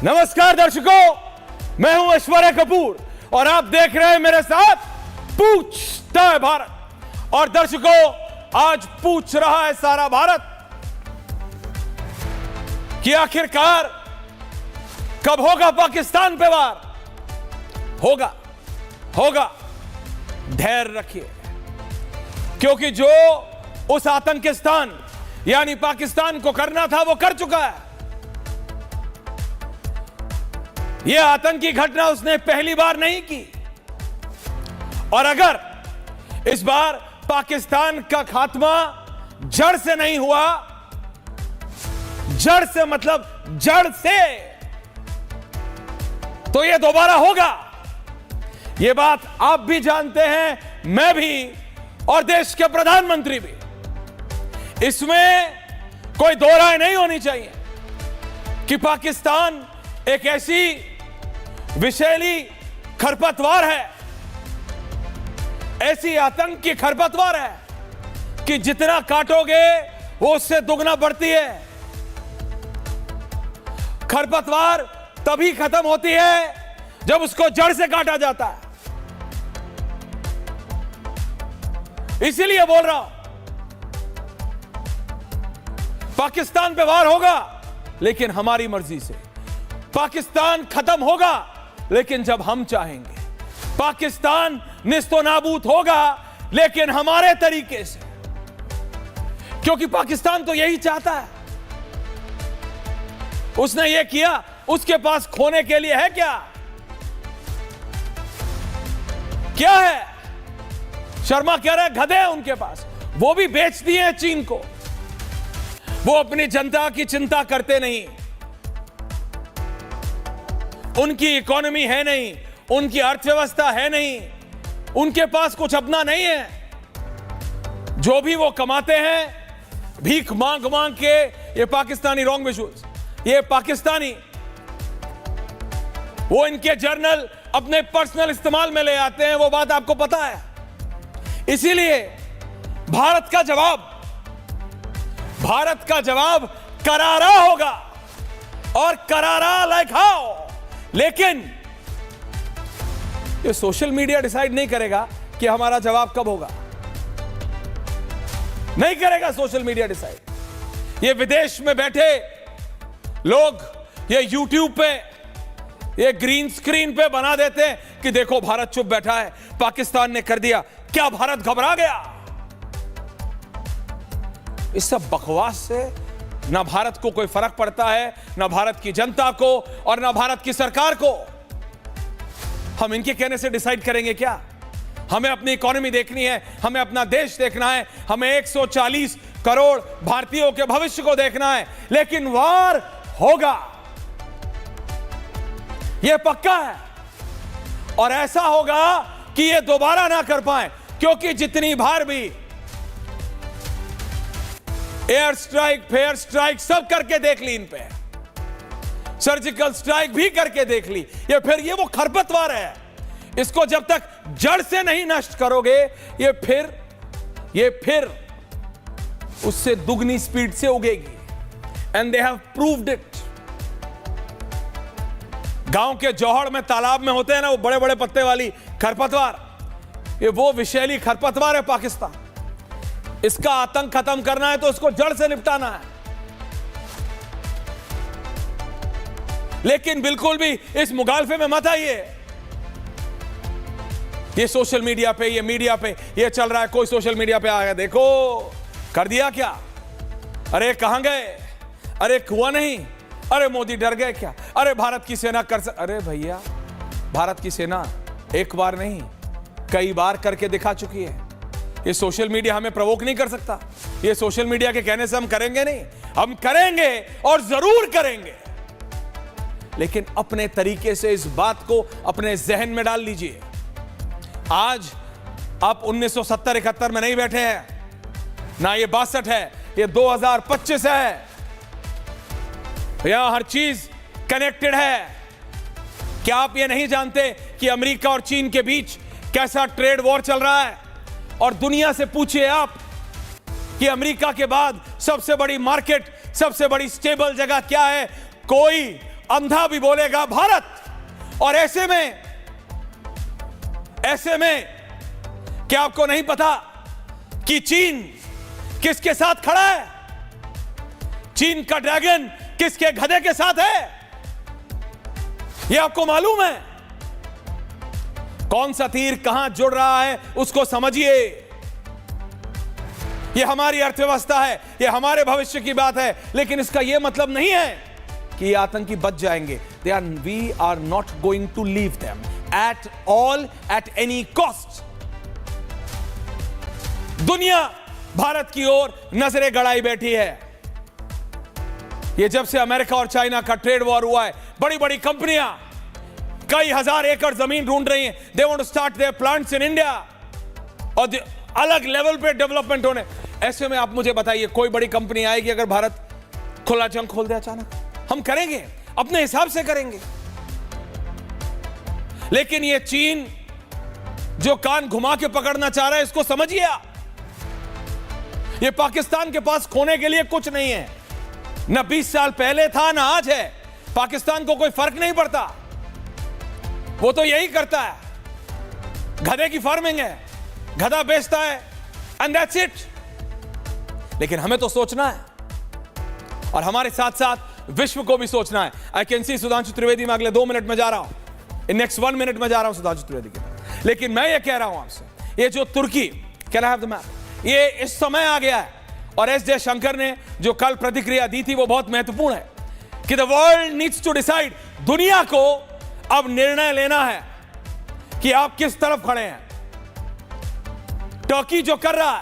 नमस्कार दर्शकों, मैं हूं ऐश्वर्या कपूर और आप देख रहे हैं मेरे साथ पूछता है भारत। और दर्शकों, आज पूछ रहा है सारा भारत कि आखिरकार कब होगा पाकिस्तान पे वार। होगा धैर्य रखिए, क्योंकि जो उस आतंकिस्तान यानी पाकिस्तान को करना था वो कर चुका है। यह आतंकी घटना उसने पहली बार नहीं की, और अगर इस बार पाकिस्तान का खात्मा जड़ से नहीं हुआ, जड़ से मतलब जड़ से, तो यह दोबारा होगा। यह बात आप भी जानते हैं, मैं भी और देश के प्रधानमंत्री भी। इसमें कोई दो राय नहीं होनी चाहिए कि पाकिस्तान एक ऐसी विषैली खरपतवार है, ऐसी आतंक की खरपतवार है कि जितना काटोगे वो उससे दुगना बढ़ती है। खरपतवार तभी खत्म होती है जब उसको जड़ से काटा जाता है। इसीलिए बोल रहा हूं, पाकिस्तान पे वार होगा लेकिन हमारी मर्जी से। पाकिस्तान खत्म होगा लेकिन जब हम चाहेंगे। पाकिस्तान निस्तो नाबूद होगा लेकिन हमारे तरीके से, क्योंकि पाकिस्तान तो यही चाहता है। उसने ये किया, उसके पास खोने के लिए है क्या? क्या है? शर्मा कह रहे गधे हैं उनके पास, वो भी बेच दिए हैं चीन को। वो अपनी जनता की चिंता करते नहीं, उनकी इकोनॉमी है नहीं, उनकी अर्थव्यवस्था है नहीं, उनके पास कुछ अपना नहीं है। जो भी वो कमाते हैं भीख मांग मांग के, ये पाकिस्तानी रॉन्ग विजुअल्स, ये पाकिस्तानी, वो इनके जर्नल अपने पर्सनल इस्तेमाल में ले आते हैं, वो बात आपको पता है। इसीलिए भारत का जवाब करारा होगा, और करारा लाइक हाउ। लेकिन ये सोशल मीडिया डिसाइड नहीं करेगा कि हमारा जवाब कब होगा। नहीं करेगा सोशल मीडिया डिसाइड। ये विदेश में बैठे लोग ये यूट्यूब पे, ये ग्रीन स्क्रीन पे बना देते हैं कि देखो भारत चुप बैठा है, पाकिस्तान ने कर दिया। क्या भारत घबरा गया? इस सब बकवास से ना भारत को कोई फर्क पड़ता है, ना भारत की जनता को और ना भारत की सरकार को। हम इनके कहने से डिसाइड करेंगे क्या? हमें अपनी इकोनॉमी देखनी है, हमें अपना देश देखना है, हमें 140 करोड़ भारतीयों के भविष्य को देखना है। लेकिन वार होगा, यह पक्का है, और ऐसा होगा कि यह दोबारा ना कर पाए, क्योंकि जितनी बार भी एयर स्ट्राइक, फेयर स्ट्राइक सब करके देख ली, इन पे सर्जिकल स्ट्राइक भी करके देख ली। ये वो खरपतवार है, इसको जब तक जड़ से नहीं नष्ट करोगे, ये फिर उससे दुगनी स्पीड से उगेगी। And they have proved it. गांव के जौहड़ में, तालाब में होते हैं ना वो बड़े बड़े पत्ते वाली खरपतवार, ये वो विषैली खरपतवार है पाकिस्तान। इसका आतंक खत्म करना है तो उसको जड़ से निपटाना है। लेकिन बिल्कुल भी इस मुगालफे में मत आइए। ये सोशल मीडिया पे, ये मीडिया पे ये चल रहा है, कोई सोशल मीडिया पे आया, देखो कर दिया क्या, अरे कहां गए, अरे हुआ नहीं, अरे मोदी डर गए क्या, अरे भारत की सेना अरे भैया, भारत की सेना एक बार नहीं कई बार करके दिखा चुकी है। ये सोशल मीडिया हमें प्रवोक नहीं कर सकता। ये सोशल मीडिया के कहने से हम करेंगे नहीं, हम करेंगे और जरूर करेंगे। लेकिन अपने तरीके से इस बात को अपने जहन में डाल लीजिए। आज आप 1970-71 में नहीं बैठे हैं, ना ये 62 है, ये 2025 है। यहां हर चीज कनेक्टेड है। क्या आप ये नहीं जानते कि अमेरिका और चीन के बीच कैसा ट्रेड वॉर चल रहा है? और दुनिया से पूछिए आप कि अमेरिका के बाद सबसे बड़ी मार्केट, सबसे बड़ी स्टेबल जगह क्या है? कोई अंधा भी बोलेगा भारत। और ऐसे में क्या आपको नहीं पता कि चीन किसके साथ खड़ा है? चीन का ड्रैगन किसके गधे के साथ है? यह आपको मालूम है? कौन सा तीर कहां जुड़ रहा है उसको समझिए। यह हमारी अर्थव्यवस्था है, यह हमारे भविष्य की बात है, लेकिन इसका यह मतलब नहीं है कि ये आतंकी बच जाएंगे। We are not going to leave them at all, at any cost. दुनिया भारत की ओर नजरें गड़ाई बैठी है। ये जब से अमेरिका और चाइना का ट्रेड वॉर हुआ है, बड़ी बड़ी कंपनियां कई हजार एकड़ जमीन ढूंढ रही हैं। They want to start their plants in India और अलग लेवल पे डेवलपमेंट होने। ऐसे में आप मुझे बताइए, कोई बड़ी कंपनी आएगी अगर भारत खुला जंग खोल दे अचानक? हम करेंगे, अपने हिसाब से करेंगे। लेकिन ये चीन जो कान घुमा के पकड़ना चाह रहा है, इसको समझिए आप। ये पाकिस्तान के पास खोने के लिए कुछ नहीं है। न 20 साल पहले था, ना आज है। पाकिस्तान को कोई फर्क नहीं पड़ता, वो तो यही करता है, गधे की फार्मिंग है, गधा बेचता है, एंड दैट्स इट। लेकिन हमें तो सोचना है, और हमारे साथ साथ विश्व को भी सोचना है। I can see Sudhanshu Trivedi, मैं अगले 2 मिनट में जा रहा हूं, इन नेक्स्ट 1 मिनट में जा रहा हूं सुधांशु त्रिवेदी के। लेकिन मैं ये कह रहा हूं आपसे, ये जो तुर्की, can I have the map, ये इस समय आ गया है। और एस जयशंकर ने जो कल प्रतिक्रिया दी थी वो बहुत महत्वपूर्ण है कि the world needs to decide. दुनिया को अब निर्णय लेना है कि आप किस तरफ खड़े हैं। टर्की जो कर रहा है,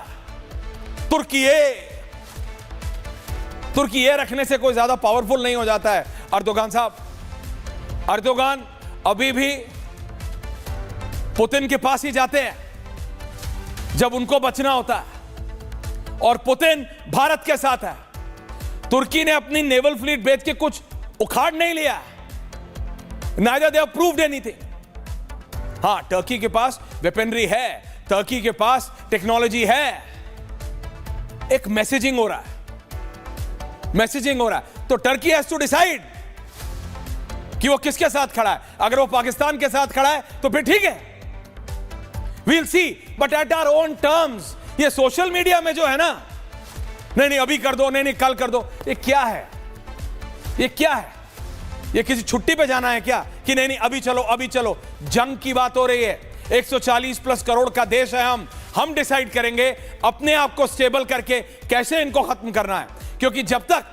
तुर्की ये रखने से कोई ज्यादा पावरफुल नहीं हो जाता है। अर्दोगान साहब, अर्दोगान अभी भी पुतिन के पास ही जाते हैं जब उनको बचना होता है, और पुतिन भारत के साथ है। तुर्की ने अपनी नेवल फ्लीट भेज के कुछ उखाड़ नहीं लिया, neither they have proved anything। हां, टर्की के पास वेपनरी है, टर्की के पास टेक्नोलॉजी है। एक मैसेजिंग हो रहा है, तो टर्की हैज टू डिसाइड कि वो किसके साथ खड़ा है। अगर वो पाकिस्तान के साथ खड़ा है तो फिर ठीक है, we'll see, but at our own terms। ये सोशल मीडिया में जो है ना, नहीं अभी कर दो, नहीं कल कर दो, ये क्या है? ये किसी छुट्टी पे जाना है क्या कि नहीं अभी चलो? जंग की बात हो रही है। 140+ करोड़ का देश है। हम डिसाइड करेंगे अपने आप को स्टेबल करके कैसे इनको खत्म करना है, क्योंकि जब तक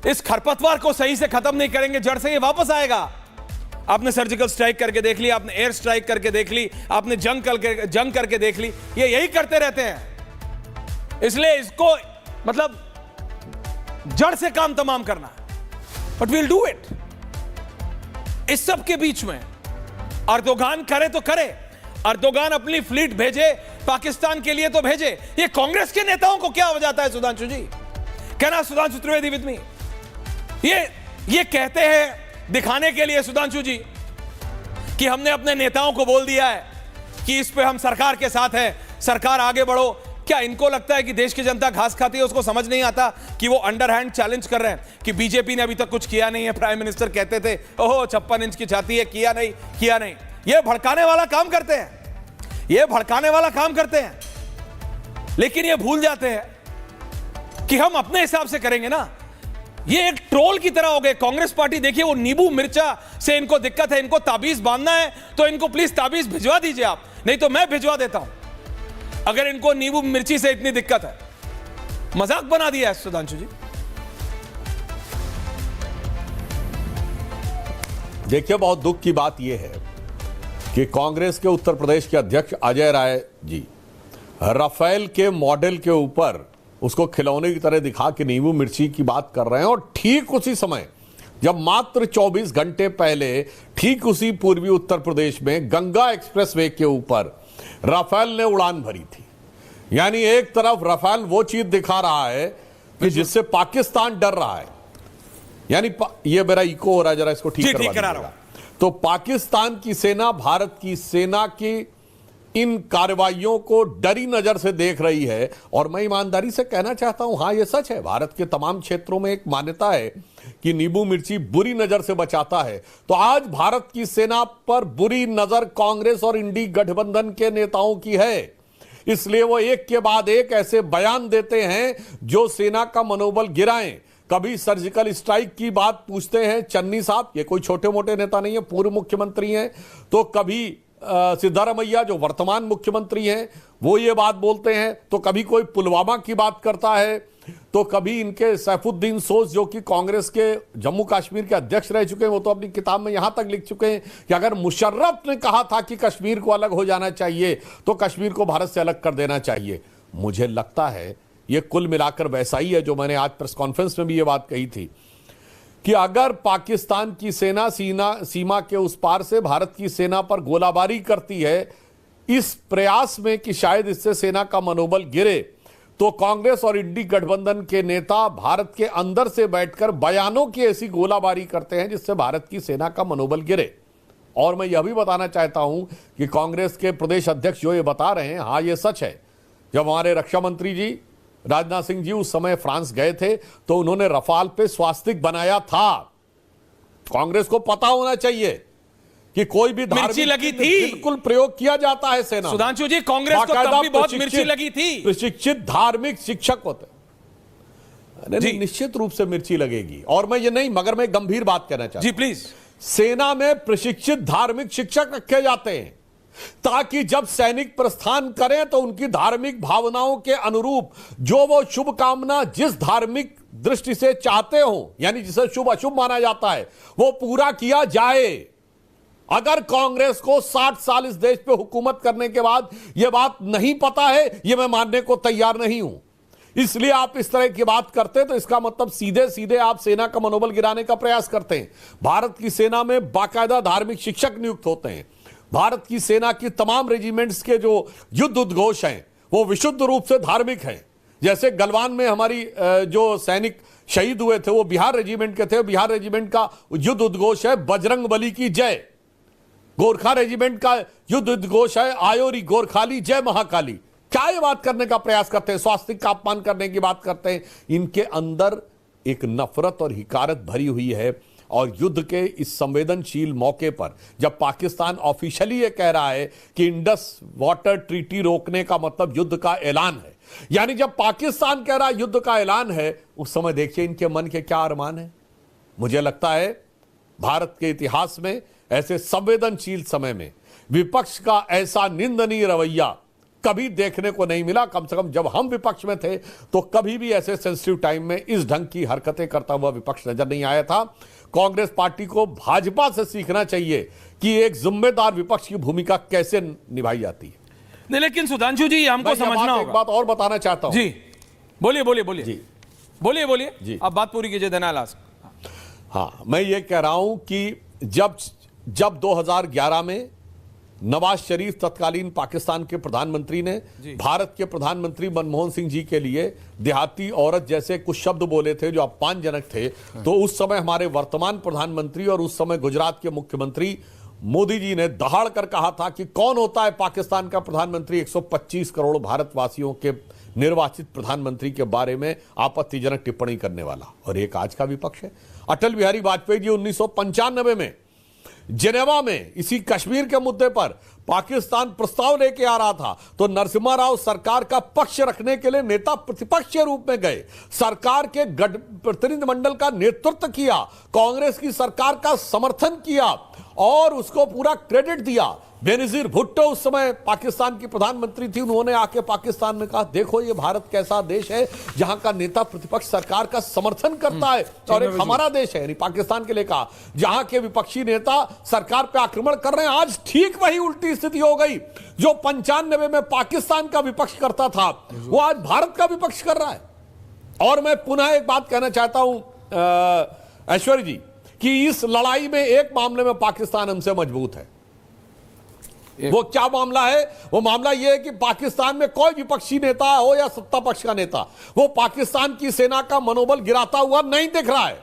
इस खरपतवार को सही से खत्म नहीं करेंगे, जड़ से ये वापस आएगा। आपने सर्जिकल स्ट्राइक करके देख ली, आपने एयर स्ट्राइक करके देख ली, आपने जंग करके देख ली, ये यही करते रहते हैं। इसलिए इसको मतलब जड़ से काम तमाम करना है, बट वील डू इट। इस सब के बीच में अर्दोगान करे तो करे, अर्दोगान अपनी फ्लीट भेजे पाकिस्तान के लिए तो भेजे। ये कांग्रेस के नेताओं को क्या हो जाता है सुधांशु जी? कहना सुधांशु त्रिवेदी विद मी, ये कहते हैं दिखाने के लिए सुधांशु जी कि हमने अपने नेताओं को बोल दिया है कि इस पे हम सरकार के साथ हैं, सरकार आगे बढ़ो। क्या इनको लगता है कि देश की जनता घास खाती है? उसको समझ नहीं आता कि वो अंडरहैंड चैलेंज कर रहे हैं कि बीजेपी ने अभी तक कुछ किया नहीं है। प्राइम मिनिस्टर कहते थे ओहो 56 इंच की छाती है, किया नहीं। ये भड़काने वाला काम करते हैं, लेकिन ये भूल जाते हैं कि हम अपने हिसाब से करेंगे ना। ये एक ट्रोल की तरह हो गए कांग्रेस पार्टी। देखिए वो नींबू मिर्चा से इनको दिक्कत है, इनको ताबीज बांधना है तो इनको प्लीज ताबीज भिजवा दीजिए आप, नहीं तो मैं भिजवा देता हूं। अगर इनको नींबू मिर्ची से इतनी दिक्कत है, मजाक बना दिया है सुधांशु जी। देखिए, बहुत दुख की बात यह है कि कांग्रेस के उत्तर प्रदेश के अध्यक्ष अजय राय जी राफेल के मॉडल के ऊपर उसको खिलौने की तरह दिखा के नींबू मिर्ची की बात कर रहे हैं। और ठीक उसी समय जब मात्र 24 घंटे पहले ठीक उसी पूर्वी उत्तर प्रदेश में गंगा एक्सप्रेसवे के ऊपर राफेल ने उड़ान भरी थी। यानी एक तरफ राफेल वो चीज दिखा रहा है कि जिससे पाकिस्तान डर रहा है। यानी ये मेरा इको हो रहा है, जरा इसको ठीक करा रहा हूं। तो पाकिस्तान की सेना भारत की सेना की इन कार्रवाइयों को डरी नजर से देख रही है। और मैं ईमानदारी से कहना चाहता हूं, हां, यह सच है, भारत के तमाम क्षेत्रों में एक मान्यता है कि नींबू मिर्ची बुरी नजर से बचाता है। तो आज भारत की सेना पर बुरी नजर कांग्रेस और इंडी गठबंधन के नेताओं की है, इसलिए वो एक के बाद एक ऐसे बयान देते हैं जो सेना का मनोबल गिराएं। कभी सर्जिकल स्ट्राइक की बात पूछते हैं चन्नी साहब, ये कोई छोटे मोटे नेता नहीं है, पूर्व मुख्यमंत्री हैं। तो कभी सिद्धारमैया जो वर्तमान मुख्यमंत्री हैं वो ये बात बोलते हैं, तो कभी कोई पुलवामा की बात करता है, तो कभी इनके सैफुद्दीन सोज जो कि कांग्रेस के जम्मू कश्मीर के अध्यक्ष रह चुके हैं, वो तो अपनी किताब में यहां तक लिख चुके हैं कि अगर मुशर्रफ ने कहा था कि कश्मीर को अलग हो जाना चाहिए तो कश्मीर को भारत से अलग कर देना चाहिए। मुझे लगता है ये कुल मिलाकर वैसा ही है जो मैंने आज प्रेस कॉन्फ्रेंस में भी ये बात कही थी कि अगर पाकिस्तान की सेना सीमा के उस पार से भारत की सेना पर गोलाबारी करती है इस प्रयास में कि शायद इससे सेना का मनोबल गिरे, तो कांग्रेस और इंडी गठबंधन के नेता भारत के अंदर से बैठकर बयानों की ऐसी गोलाबारी करते हैं जिससे भारत की सेना का मनोबल गिरे। और मैं यह भी बताना चाहता हूं कि कांग्रेस के प्रदेश अध्यक्ष जो ये बता रहे हैं, हां, ये सच है। जब हमारे रक्षा मंत्री जी राजनाथ सिंह जी उस समय फ्रांस गए थे तो उन्होंने रफाल पे स्वास्तिक बनाया था। कांग्रेस को पता होना चाहिए कि कोई भी मिर्ची लगी थी, बिल्कुल प्रयोग किया जाता है सेना। सुधांशु जी, कांग्रेस को तब भी बहुत मिर्ची लगी थी। प्रशिक्षित धार्मिक शिक्षक होते, नहीं, निश्चित रूप से मिर्ची लगेगी। और मैं ये नहीं, मगर मैं गंभीर बात कहना चाहता हूं जी, प्लीज। सेना में प्रशिक्षित धार्मिक शिक्षक रखे जाते हैं ताकि जब सैनिक प्रस्थान करें तो उनकी धार्मिक भावनाओं के अनुरूप जो वो शुभकामना जिस धार्मिक दृष्टि से चाहते हो, यानी जिसे शुभ अशुभ माना जाता है, वो पूरा किया जाए। अगर कांग्रेस को 60 साल इस देश पे हुकूमत करने के बाद यह बात नहीं पता है, यह मैं मानने को तैयार नहीं हूं। इसलिए आप इस तरह की बात करते हैं तो इसका मतलब सीधे सीधे आप सेना का मनोबल गिराने का प्रयास करते हैं। भारत की सेना में बाकायदा धार्मिक शिक्षक नियुक्त होते हैं। भारत की सेना की तमाम रेजिमेंट्स के जो युद्ध उद्घोष हैं वो विशुद्ध रूप से धार्मिक हैं। जैसे गलवान में हमारी जो सैनिक शहीद हुए थे वो बिहार रेजिमेंट के थे, बिहार रेजिमेंट का युद्ध उद्घोष है बजरंग बली की जय। गोरखा रेजिमेंट का युद्ध उद्घोष है आयोरी गोरखाली जय महाकाली। क्या ये बात करने का प्रयास करते हैं, स्वास्तिक का अपमान करने की बात करते हैं। इनके अंदर एक नफरत और हिकारत भरी हुई है। और युद्ध के इस संवेदनशील मौके पर जब पाकिस्तान ऑफिशियली ये कह रहा है कि इंडस वाटर ट्रीटी रोकने का मतलब युद्ध का ऐलान है, यानी जब पाकिस्तान कह रहा है युद्ध का ऐलान है, उस समय देखिए इनके मन के क्या अरमान है। मुझे लगता है भारत के इतिहास में ऐसे संवेदनशील समय में विपक्ष का ऐसा निंदनीय रवैया कभी देखने को नहीं मिला। कम से कम जब हम विपक्ष में थे तो कभी भी ऐसे सेंसिटिव टाइम में इस ढंग की हरकतें करता हुआ विपक्ष नजर नहीं आया था। कांग्रेस पार्टी को भाजपा से सीखना चाहिए कि एक जिम्मेदार विपक्ष की भूमिका कैसे निभाई जाती है। नहीं, लेकिन सुधांशु जी हमको समझना होगा। एक बात और बताना चाहता हूं जी, बोलिए बोलिए बोलिए जी, बोलिए जी, अब बात पूरी कीजिए धनालास। हाँ, मैं ये कह रहा हूं कि जब 2011 में नवाज शरीफ तत्कालीन पाकिस्तान के प्रधानमंत्री ने भारत के प्रधानमंत्री मनमोहन सिंह जी के लिए देहाती औरत जैसे कुछ शब्द बोले थे जो अपमानजनक थे, तो उस समय हमारे वर्तमान प्रधानमंत्री और उस समय गुजरात के मुख्यमंत्री मोदी जी ने दहाड़ कर कहा था कि कौन होता है पाकिस्तान का प्रधानमंत्री 125 करोड़ भारतवासियों के निर्वाचित प्रधानमंत्री के बारे में आपत्तिजनक टिप्पणी करने वाला। और एक आज का विपक्ष है। अटल बिहारी वाजपेयी जी 1995 में जेनेवा में इसी कश्मीर के मुद्दे पर पाकिस्तान प्रस्ताव लेके आ रहा था तो नरसिम्हा राव सरकार का पक्ष रखने के लिए नेता प्रतिपक्ष के रूप में गए, सरकार के प्रतिनिधिमंडल का नेतृत्व किया, कांग्रेस की सरकार का समर्थन किया और उसको पूरा क्रेडिट दिया। बेनजीर भुट्टो उस समय पाकिस्तान की प्रधानमंत्री थी, उन्होंने आके पाकिस्तान में कहा देखो ये भारत कैसा देश है जहां का नेता प्रतिपक्ष सरकार का समर्थन करता है, और एक हमारा देश है, यानी पाकिस्तान के लिए कहा, जहां के विपक्षी नेता सरकार पे आक्रमण कर रहे हैं। आज ठीक वही उल्टी स्थिति हो गई। जो 95 में पाकिस्तान का विपक्ष करता था वो आज भारत का विपक्ष कर रहा है। और मैं पुनः एक बात कहना चाहता हूं ऐश्वर्य जी कि इस लड़ाई में एक मामले में पाकिस्तान हमसे मजबूत है। वो क्या मामला है? वो मामला यह है कि पाकिस्तान में कोई विपक्षी नेता हो या सत्ता पक्ष का नेता, वो पाकिस्तान की सेना का मनोबल गिराता हुआ नहीं दिख रहा है।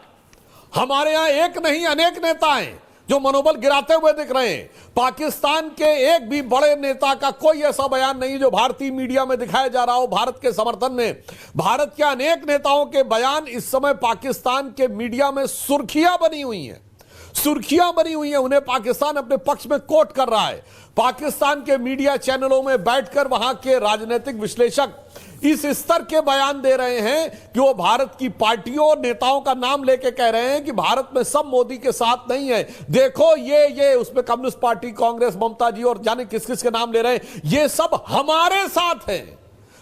हमारे यहां एक नहीं अनेक नेता हैं जो मनोबल गिराते हुए दिख रहे हैं। पाकिस्तान के एक भी बड़े नेता का कोई ऐसा बयान नहीं जो भारतीय मीडिया में दिखाया जा रहा हो भारत के समर्थन में। भारत के अनेक नेताओं के बयान इस समय पाकिस्तान के मीडिया में सुर्खियां बनी हुई हैं, सुर्खियां बनी हुई हैं। उन्हें पाकिस्तान अपने पक्ष में कोट कर रहा है। पाकिस्तान के मीडिया चैनलों में बैठकर वहां के राजनीतिक विश्लेषक इस स्तर के बयान दे रहे हैं कि वो भारत की पार्टियों और नेताओं का नाम लेके कह रहे हैं कि भारत में सब मोदी के साथ नहीं है। देखो ये उसमें कम्युनिस्ट पार्टी, कांग्रेस, ममता जी और जाने किस किस के नाम ले रहे हैं। ये सब हमारे साथ है।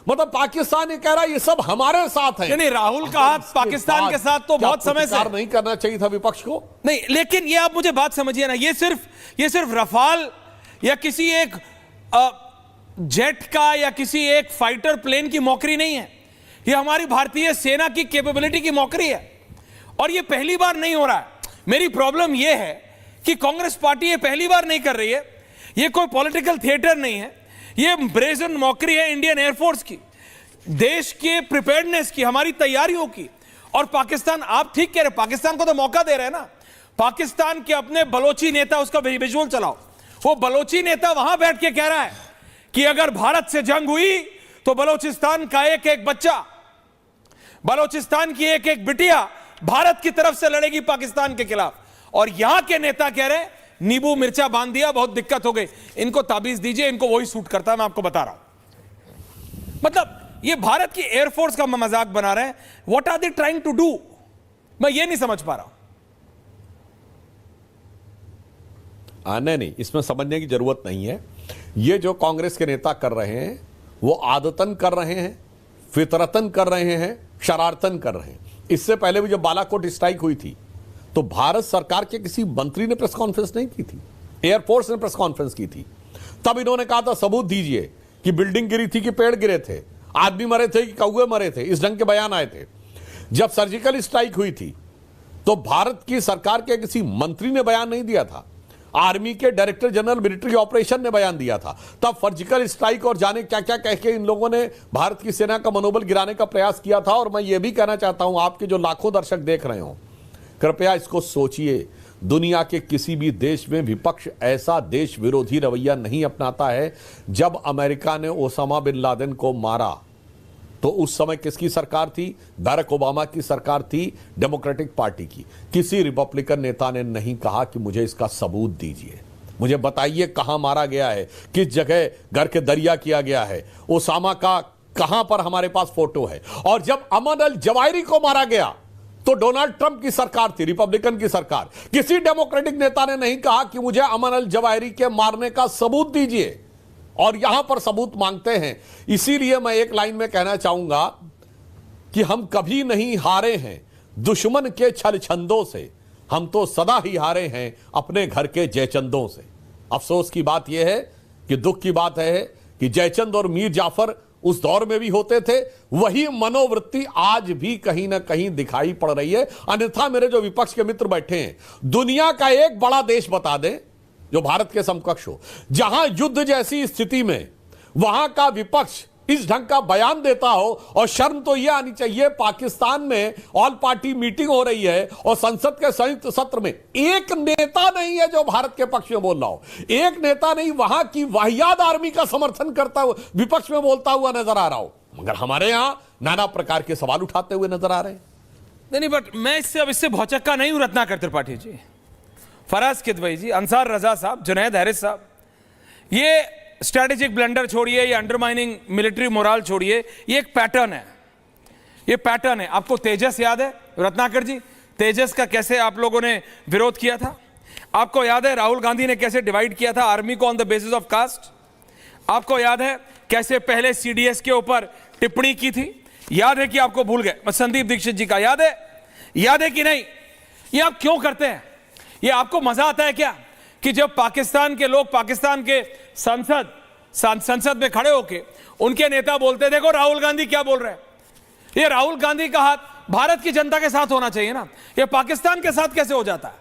मतलब पाकिस्तान ये कह रहा है ये सब हमारे साथ है। नहीं, राहुल का हाथ पाकिस्तान के साथ तो बहुत समय से नहीं करना चाहिए था विपक्ष को। नहीं, लेकिन ये आप मुझे बात समझिए ना, ये सिर्फ रफाल या किसी एक जेट का या किसी एक फाइटर प्लेन की मौकरी नहीं है। ये हमारी भारतीय सेना की कैपेबिलिटी की मौकरी है और ये पहली बार नहीं हो रहा है। मेरी प्रॉब्लम ये है कि कांग्रेस पार्टी ये पहली बार नहीं कर रही है। ये कोई पॉलिटिकल थिएटर नहीं है, ये ब्रेजन मौकरी है इंडियन एयरफोर्स की, देश के प्रिपेयर्डनेस की, हमारी तैयारियों की। और पाकिस्तान, आप ठीक कह रहे, पाकिस्तान को तो मौका दे रहे हैं ना। पाकिस्तान के अपने बलोची नेता, उसका विजुअल चलाओ, वो बलोची नेता वहां बैठ के कह रहा है कि अगर भारत से जंग हुई तो बलोचिस्तान का एक एक बच्चा, बलोचिस्तान की एक एक बिटिया भारत की तरफ से लड़ेगी पाकिस्तान के खिलाफ। और यहां के नेता कह रहे हैं नींबू मिर्चा बांध दिया, बहुत दिक्कत हो गई, इनको ताबीज दीजिए, इनको वही सूट करता है। मैं आपको बता रहा हूं, मतलब ये भारत की एयरफोर्स का मजाक बना रहे हैं। What are they trying to do, मैं ये नहीं समझ पा रहा हूं। नहीं, इसमें समझने की जरूरत नहीं है। ये जो कांग्रेस के नेता कर रहे हैं वो आदतन कर रहे हैं, फितरतन कर रहे हैं, शरारतन कर रहे हैं। इससे पहले भी जब बालाकोट स्ट्राइक हुई थी तो भारत सरकार के किसी मंत्री ने प्रेस कॉन्फ्रेंस नहीं की थी, एयरफोर्स ने प्रेस कॉन्फ्रेंस की थी। तब इन्होंने कहा था सबूत दीजिए कि बिल्डिंग गिरी थी कि पेड़ गिरे थे, आदमी मरे थे कि कौवे मरे थे, इस ढंग के बयान आए थे। जब सर्जिकल स्ट्राइक हुई थी तो भारत की सरकार के किसी मंत्री ने बयान नहीं दिया था, आर्मी के डायरेक्टर जनरल मिलिट्री ऑपरेशन ने बयान दिया था। तब सर्जिकल स्ट्राइक और जाने क्या क्या कह के इन लोगों ने भारत की सेना का मनोबल गिराने का प्रयास किया था। और मैं ये भी कहना चाहता हूं, आपके जो लाखों दर्शक देख रहे हो, कृपया इसको सोचिए, दुनिया के किसी भी देश में विपक्ष ऐसा देश विरोधी रवैया नहीं अपनाता है। जब अमेरिका ने ओसामा बिन लादेन को मारा तो उस समय किसकी सरकार थी? बैरक ओबामा की सरकार थी, डेमोक्रेटिक पार्टी की। किसी रिपब्लिकन नेता ने नहीं कहा कि मुझे इसका सबूत दीजिए, मुझे बताइए कहां मारा गया है, किस जगह घर के दरिया किया गया है, ओसामा का कहां पर हमारे पास फोटो है। और जब अमन अल जवाहिरी को मारा गया तो डोनाल्ड ट्रंप की सरकार थी, रिपब्लिकन की सरकार। किसी डेमोक्रेटिक नेता ने नहीं कहा कि मुझे अमन अल जवाहिरी के मारने का सबूत दीजिए, और यहां पर सबूत मांगते हैं। इसीलिए मैं एक लाइन में कहना चाहूंगा कि हम कभी नहीं हारे हैं दुश्मन के छल छंदों से, हम तो सदा ही हारे हैं अपने घर के जयचंदों से। अफसोस की बात यह है कि दुख की बात है कि जयचंद और मीर जाफर उस दौर में भी होते थे, वही मनोवृत्ति आज भी कहीं ना कहीं दिखाई पड़ रही है। अन्यथा मेरे जो विपक्ष के मित्र बैठे हैं, दुनिया का एक बड़ा देश बता दें जो भारत के समकक्ष हो, जहां युद्ध जैसी स्थिति में वहां का विपक्ष इस ढंग का बयान देता हो। और शर्म तो यह आनी चाहिए, पाकिस्तान में ऑल पार्टी मीटिंग हो रही है और संसद के संयुक्त सत्र में एक नेता नहीं है जो भारत के पक्ष में बोल रहा हो, एक नेता नहीं वहां की वाहियात आर्मी का समर्थन करता हुआ विपक्ष में बोलता हुआ नजर आ रहा हो। मगर हमारे यहां नाना प्रकार के सवाल उठाते हुए नजर आ रहे हैं। नहीं, बट मैं इससे भौचक्का नहीं हूं रत्नाकर त्रिपाठी जी, फराज किदवई जी, अंसार रजा साहब, जुनैद हैरिस साहब। ये स्ट्रैटेजिक ब्लंडर छोड़िए, ये अंडरमाइनिंग मिलिट्री मोरल छोड़िए, ये एक पैटर्न है, ये पैटर्न है। आपको तेजस याद है रत्नाकर जी, तेजस का कैसे आप लोगों ने विरोध किया था? आपको याद है राहुल गांधी ने कैसे डिवाइड किया था आर्मी को on the basis of caste? आपको याद है कैसे पहले सीडीएस के ऊपर टिप्पणी की थी? याद है कि आपको भूल गए? संदीप दीक्षित जी का याद है कि नहीं? ये आप क्यों करते हैं? ये आपको मजा आता है क्या कि जब पाकिस्तान के लोग पाकिस्तान के संसद में खड़े होके उनके नेता बोलते, देखो राहुल गांधी क्या बोल रहे हैं, ये राहुल गांधी का हाथ भारत की जनता के साथ होना चाहिए ना, ये पाकिस्तान के साथ कैसे हो जाता है?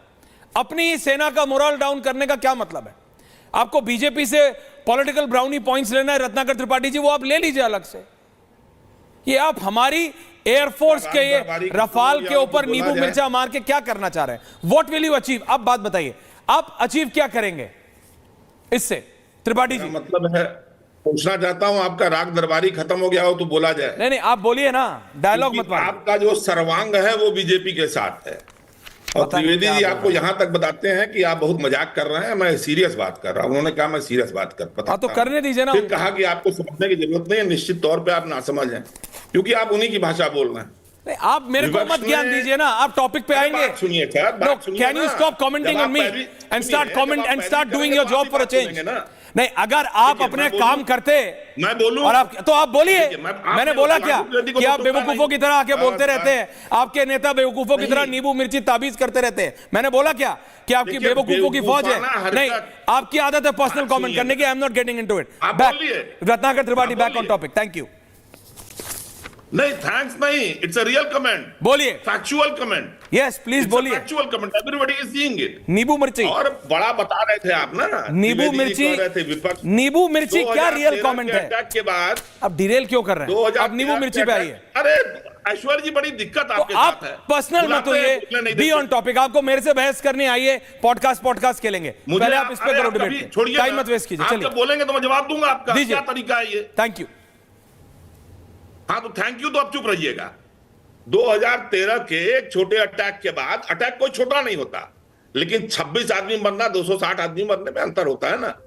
अपनी सेना का मोरल डाउन करने का क्या मतलब है? आपको बीजेपी से पॉलिटिकल ब्राउनी पॉइंट्स लेना है रत्नाकर त्रिपाठी जी, वो आप ले लीजिए अलग से। ये आप हमारी एयरफोर्स के ये रफाल के ऊपर नींबू मिर्चा मार के क्या करना चाह रहे हैं? What will you achieve? अब बात बताइए, आप अचीव क्या करेंगे इससे? त्रिपाठी जी, मतलब है, पूछना चाहता हूं, आपका राग दरबारी खत्म हो गया हो तो बोला जाए। नहीं नहीं, आप बोलिए ना, डायलॉग मत क्योंकि मारिए। आपका जो सर्वांग है वो बीजेपी के साथ है। और पता नहीं त्रिवेदी क्या जी बोल आपको रहे हैं। यहां तक बताते हैं कि आप बहुत मजाक कर रहे हैं, मैं सीरियस बात कर रहा हूं। उन्होंने कहा मैं सीरियस बात कर हाँ तो करने दीजिए ना फिर उनको। कहा कि आपको समझने की जरूरत नहीं है, निश्चित तौर पे आप नासमझ हैं क्योंकि आप उन्हीं की भाषा बोल रहे हैं। नहीं, आप मेरे को विपक्ष मत ज्ञान में- दीजिए ना, आप टॉपिक पे आएंगे। बात सुनिए सर, नो, बात सुनिए कैन यू ना। स्टॉप कमेंटिंग जब ऑन आप मी पहली- एंड स्टार्ट सुनिए, कमेंट जब आप एंड पहली स्टार्ट डूइंग करेंगे योर तो जॉब आप फॉर अ ही चेंज? बात बोलेंगे ना। नहीं, अगर आप ठीक है, अपने मैं बोलूं? काम करते मैं बोलूं? और आप तो आप बोलिए। ठीक है, आपने मैंने बोला वो क्या त्रिवेदी को कि तो आप टोका बेवकूफों नहीं। की तरह आके बोलते रहते हैं, आपके नेता बेवकूफों की तरह नहीं। नींबू मिर्ची ताबीज करते रहते हैं। मैंने बोला क्या कि आपकी देखिए, बेवकूफों की फौज है? बेवकूफाना नहीं, हरकत- आपकी आदत है पर्सनल बात कमेंट सुनिए करने की। I am not getting into it. आप बैक बोलिए। रत्नाकर त्रिपाठी, आप बैक ऑन बोलिए। टॉपिक। Thank you. नहीं, थैंक्स नहीं, इट्स अ रियल कमेंट, बोलिए। Factual comment. यस प्लीज बोलिए। Factual comment, everybody is seeing it. नींबू मिर्ची, और बड़ा बता रहे थे आप ना, नींबू त्रिवेदी जी मिर्ची, कह रहे थे विपक्ष नींबू मिर्ची क्या रियल 2013 कमेंट के है? अटैक के बाद अब डिरेल क्यों कर रहे हैं? 2013 अब नींबू मिर्ची पे आइए। अरे ऐश्वर्य जी, बड़ी दिक्कत तो आपके आप साथ है। पर्सनल मत बुलाते हैं, होइए, बोलने नहीं बी देते। On topic. आपको मेरे से बहस करनी आई है, पॉडकास्ट खेलेंगे। मुझे पहले आप इस पे अरे करो आप कभी डिबेट, छोड़िए टाइम ना। मत वेस्ट कीजिए। आप चलिए जब बोलेंगे तो मैं जवाब दूंगा आपका। दीजिए। क्या तरीका है ये? Thank you. हाँ तो थैंक यू तो आप चुप रहिएगा। 2013 के एक छोटे अटैक के बाद, अटैक कोई छोटा नहीं होता, लेकिन 26 आदमी मरना 260 आदमी मरने में अंतर होता है ना।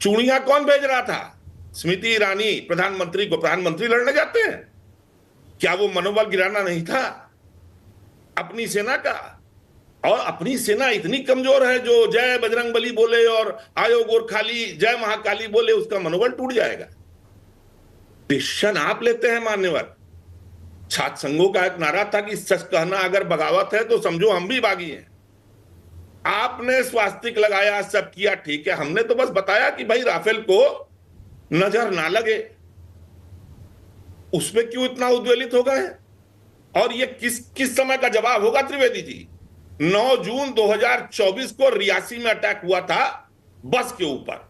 चूड़ियां कौन भेज रहा था? स्मृति ईरानी प्रधानमंत्री को। प्रधानमंत्री लड़ने जाते हैं क्या? वो मनोबल गिराना नहीं था अपनी सेना का? और अपनी सेना इतनी कमजोर है, जो जय बजरंगबली बोले और आयो गोरखाली जय महाकाली बोले, उसका मनोबल टूट जाएगा। डिसीजन आप लेते हैं मान्यवर। छात्र संघों का एक नारा था कि सच कहना अगर बगावत है तो समझो हम भी बागी हैं। आपने स्वास्तिक लगाया, सब किया, ठीक है। हमने तो बस बताया कि भाई राफेल को नजर ना लगे। उसमें क्यों इतना उद्वेलित हो गए? और ये किस समय का जवाब होगा त्रिवेदी जी? 9 जून 2024 को रियासी में अटैक हुआ था बस के ऊपर,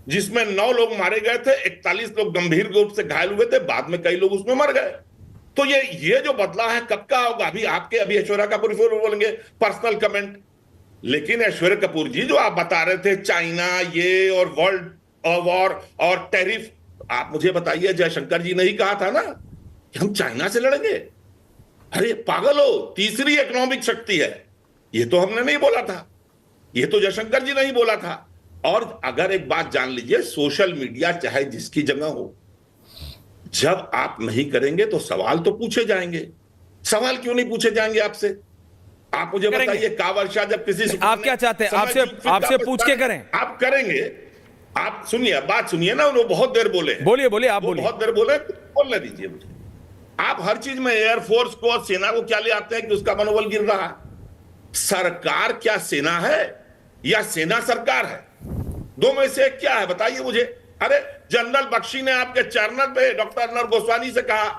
जिसमें 9 लोग मारे गए थे, 41 लोग गंभीर रूप से घायल हुए थे, बाद में कई लोग उसमें मर गए। तो ये जो बदला है कब का होगा? अभी ऐश्वर्या कपूर फिर बोलेंगे पर्सनल कमेंट। लेकिन ऐश्वर्या कपूर जी, जो आप बता रहे थे चाइना ये और वर्ल्ड वॉर और टैरिफ, आप मुझे बताइए, जयशंकर जी ने ही कहा था ना कि हम चाइना से लड़ेंगे। अरे पागल हो, तीसरी इकोनॉमिक शक्ति है। ये तो हमने नहीं बोला था, ये तो जयशंकर जी ने ही बोला था। और अगर एक बात जान लीजिए, सोशल मीडिया चाहे जिसकी जगह हो, जब आप नहीं करेंगे तो सवाल तो पूछे जाएंगे। सवाल क्यों नहीं पूछे जाएंगे आपसे? आप मुझे करेंगे। बताइए, का वर्षा जब किसी आप क्या चाहते हैं? आपसे पूछ के करें? आप करेंगे? आप सुनिए, बात सुनिए ना। उन्होंने बहुत देर बोले हैं। बोलिए बोलिए, आप वो बोलिए। बहुत देर बोले, बोलने दीजिए मुझे। आप हर चीज में एयरफोर्स को और सेना को क्या ले आते हैं कि उसका मनोबल गिर रहा है? सरकार क्या सेना है या सेना सरकार है? दो में से क्या है बताइए मुझे। अरे जनरल बख्शी ने आपके चरणन पे डॉक्टर अर्नब गोस्वामी से कहा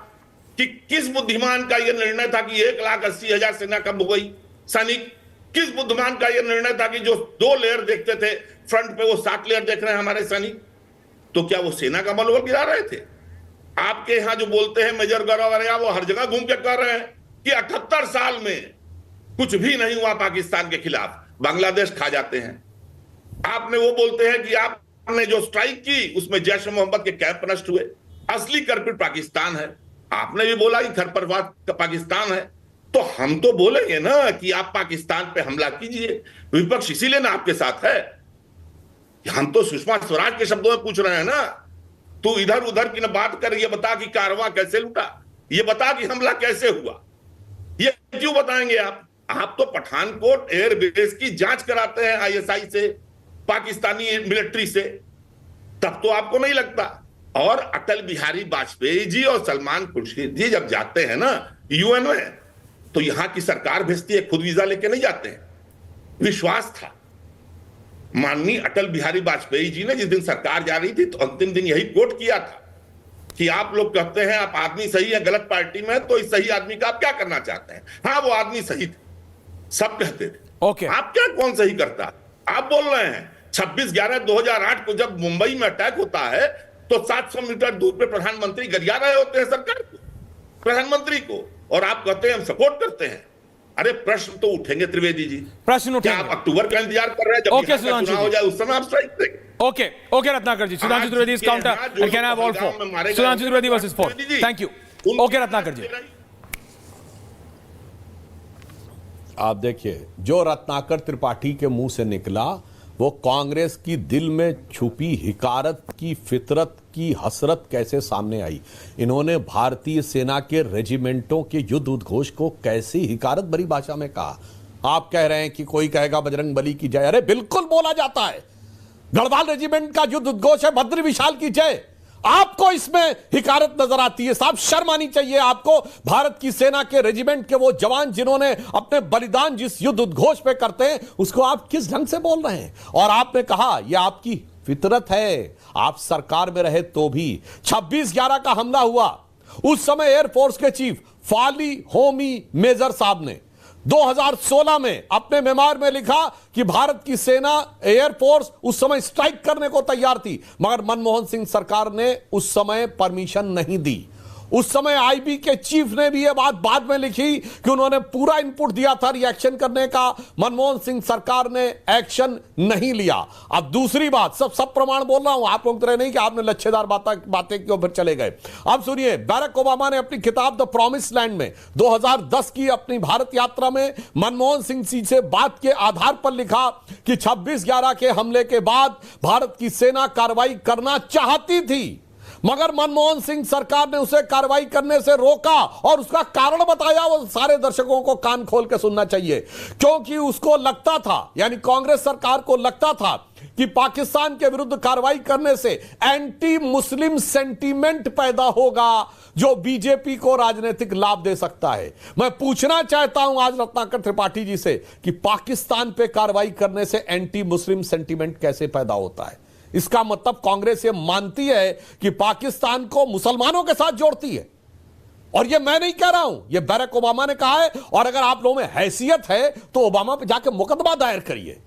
कि किस बुद्धिमान का यह निर्णय था कि 1,80,000 सेना कम हो गई सैनिक? किस बुद्धिमान का यह निर्णय था कि जो 2 लेयर देखते थे फ्रंट पे, वो 7 लेयर देख रहे हैं हमारे सैनिक? तो क्या वो सेना का मनोबल गिरा रहे थे? आपके यहां जो बोलते हैं मेजर गौरव, वो हर जगह घूम के कह रहे हैं कि 78 साल में कुछ भी नहीं हुआ पाकिस्तान के खिलाफ, बांग्लादेश खा जाते हैं। आपने वो बोलते हैं कि आपने जो स्ट्राइक की उसमें जैश मोहम्मद के कैंप नष्ट हुए, असली करपिट पाकिस्तान है। आपने भी बोला कि खरपतवार पाकिस्तान है। तो हम तो बोलेंगे ना कि आप पाकिस्तान पे हमला कीजिए। विपक्ष इसीलिए ना आपके साथ है। हम तो सुषमा स्वराज के शब्दों में पूछ रहे हैं ना, तू इधर उधर की ना बात कर, ये बता कि कारवां कैसे लूटा, ये बता कि हमला कैसे हुआ। ये क्यों बताएंगे आप? आप तो पठानकोट एयरबेस की जांच कराते हैं ISI से, पाकिस्तानी मिलिट्री से, तब तो आपको नहीं लगता। और अटल बिहारी वाजपेयी जी और सलमान खुर्शीद जी जब जाते हैं ना UN में, तो यहां की सरकार भेजती है, खुद वीजा लेके नहीं जाते हैं। विश्वास था। माननीय अटल बिहारी वाजपेयी जी ने जिस दिन सरकार जा रही थी, तो अंतिम दिन यही कोट किया था कि आप लोग कहते हैं आप आदमी सही है, गलत पार्टी में, तो इस सही आदमी का आप क्या करना चाहते हैं? हाँ, वो आदमी सही थे, सब कहते थे। ओके। आप क्या, कौन सही करता? आप बोल रहे हैं 26/11/2008 को जब मुंबई में अटैक होता है, तो 700 मीटर दूर पे प्रधानमंत्री गरिया रहे होते हैं सरकार को, प्रधानमंत्री को, और आप कहते हैं हम सपोर्ट करते हैं। अरे प्रश्न तो उठेंगे त्रिवेदी जी। प्रश्न क्या आप उठेंगे। अक्टूबर का इंतजार कर रहे हैं जब ओके, बिहार का सुधांशु चुनाव हो जी। जाए उस समय आप स्ट्राइक देंगे? Okay okay Ratnakar ji, Sudhanshu Trivedi is counter and can have all four. Sudhanshu Trivedi versus 4। Thank you. Okay Ratnakar ji. आप देखिए, जो रत्नाकर त्रिपाठी के मुंह से निकला वो कांग्रेस की दिल में छुपी हिकारत की फितरत की हसरत कैसे सामने आई। इन्होंने भारतीय सेना के रेजिमेंटों के युद्ध उद्घोष को कैसी हिकारत भरी भाषा में कहा। आप कह रहे हैं कि कोई कहेगा बजरंग बली की जय, अरे बिल्कुल बोला जाता है। गढ़वाल रेजिमेंट का युद्ध उद्घोष है बद्री विशाल की जय। आपको इसमें हिकारत नजर आती है। साहब शर्म आनी चाहिए आपको। भारत की सेना के रेजिमेंट के वो जवान जिन्होंने अपने बलिदान जिस युद्ध उद्घोष पे करते हैं उसको आप किस ढंग से बोल रहे हैं। और आपने कहा यह आपकी फितरत है। आप सरकार में रहे तो भी 26/11 का हमला हुआ, उस समय एयरफोर्स के चीफ फाली होमी मेजर साहब ने 2016 में अपने मेमोर में लिखा कि भारत की सेना एयरफोर्स उस समय स्ट्राइक करने को तैयार थी, मगर मनमोहन सिंह सरकार ने उस समय परमिशन नहीं दी। उस समय आईबी के चीफ ने भी यह बात बाद में लिखी कि उन्होंने पूरा इनपुट दिया था रिएक्शन करने का, मनमोहन सिंह सरकार ने एक्शन नहीं लिया। अब दूसरी बात, सब प्रमाण बोल रहा हूं, आप लोग तरह नहीं कि आपने लच्छेदार बातें क्यों फिर चले गए। अब सुनिए, बैरक ओबामा ने अपनी किताब द प्रॉमिस लैंड में 2010 की अपनी भारत यात्रा में मनमोहन सिंह जी से बात के आधार पर लिखा कि 26/11 के हमले के बाद भारत की सेना कार्रवाई करना चाहती थी, मगर मनमोहन सिंह सरकार ने उसे कार्रवाई करने से रोका और उसका कारण बताया। वो सारे दर्शकों को कान खोल के सुनना चाहिए, क्योंकि उसको लगता था, यानी कांग्रेस सरकार को लगता था कि पाकिस्तान के विरुद्ध कार्रवाई करने से एंटी मुस्लिम सेंटीमेंट पैदा होगा जो बीजेपी को राजनीतिक लाभ दे सकता है। मैं पूछना चाहता हूं आज रत्नाकर त्रिपाठी जी से कि पाकिस्तान पे कार्रवाई करने से एंटी मुस्लिम सेंटीमेंट कैसे पैदा होता है। इसका मतलब कांग्रेस ये मानती है कि पाकिस्तान को मुसलमानों के साथ जोड़ती है। और ये मैं नहीं कह रहा हूं, ये बैरक ओबामा ने कहा है। और अगर आप लोगों में हैसियत है तो ओबामा पे जाके मुकदमा दायर करिए,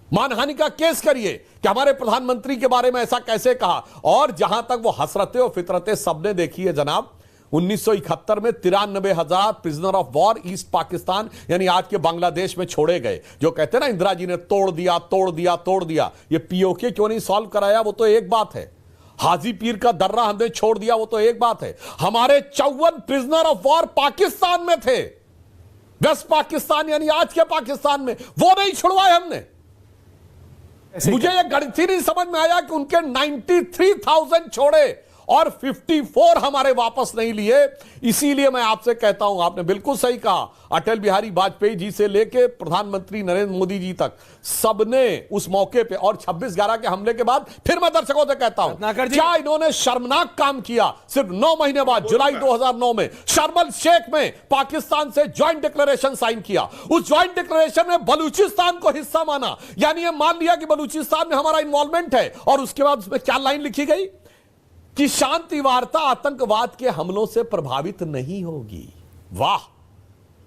मानहानि का केस करिए कि हमारे प्रधानमंत्री के बारे में ऐसा कैसे कहा। और जहां तक वो हसरतें और फितरतें सबने देखी है जनाब, 1971 में 93,000 prisoner of war east Pakistan यानी आज के बांग्लादेश में छोड़े गए। जो कहते हैं ना इंदिरा जी ने तोड़ दिया तोड़ दिया तोड़ दिया, ये पीओके क्यों नहीं सॉल्व कराया वो तो एक बात है। हाजी पीर का दर्रा हमने छोड़ दिया वो तो एक बात है। हमारे 54 प्रिजनर ऑफ वॉर पाकिस्तान में थे, वेस्ट पाकिस्तान यानी आज के पाकिस्तान में, वो नहीं छुड़वाए हमने। मुझे यह गणित ही नहीं समझ में आया कि उनके 93,000 छोड़े और 54 हमारे वापस नहीं लिए। इसीलिए मैं आपसे कहता हूं, आपने बिल्कुल सही कहा, अटल बिहारी वाजपेयी जी से लेकर प्रधानमंत्री नरेंद्र मोदी जी तक सबने उस मौके पे, और 26/11 के हमले के बाद फिर मैं दर्शकों से कहता हूं, क्या इन्होंने शर्मनाक काम किया। सिर्फ 9 महीने बाद जुलाई 2009 में शर्म शेख में पाकिस्तान से ज्वाइंट डिक्लेरेशन साइन किया। उस ज्वाइंट डिक्लेरेशन में बलूचिस्तान को हिस्सा माना, यानी यह मान लिया कि बलूचिस्तान में हमारा इन्वॉल्वमेंट है। और उसके बाद उसमें क्या लाइन लिखी गई कि शांति वार्ता आतंकवाद के हमलों से प्रभावित नहीं होगी। वाह,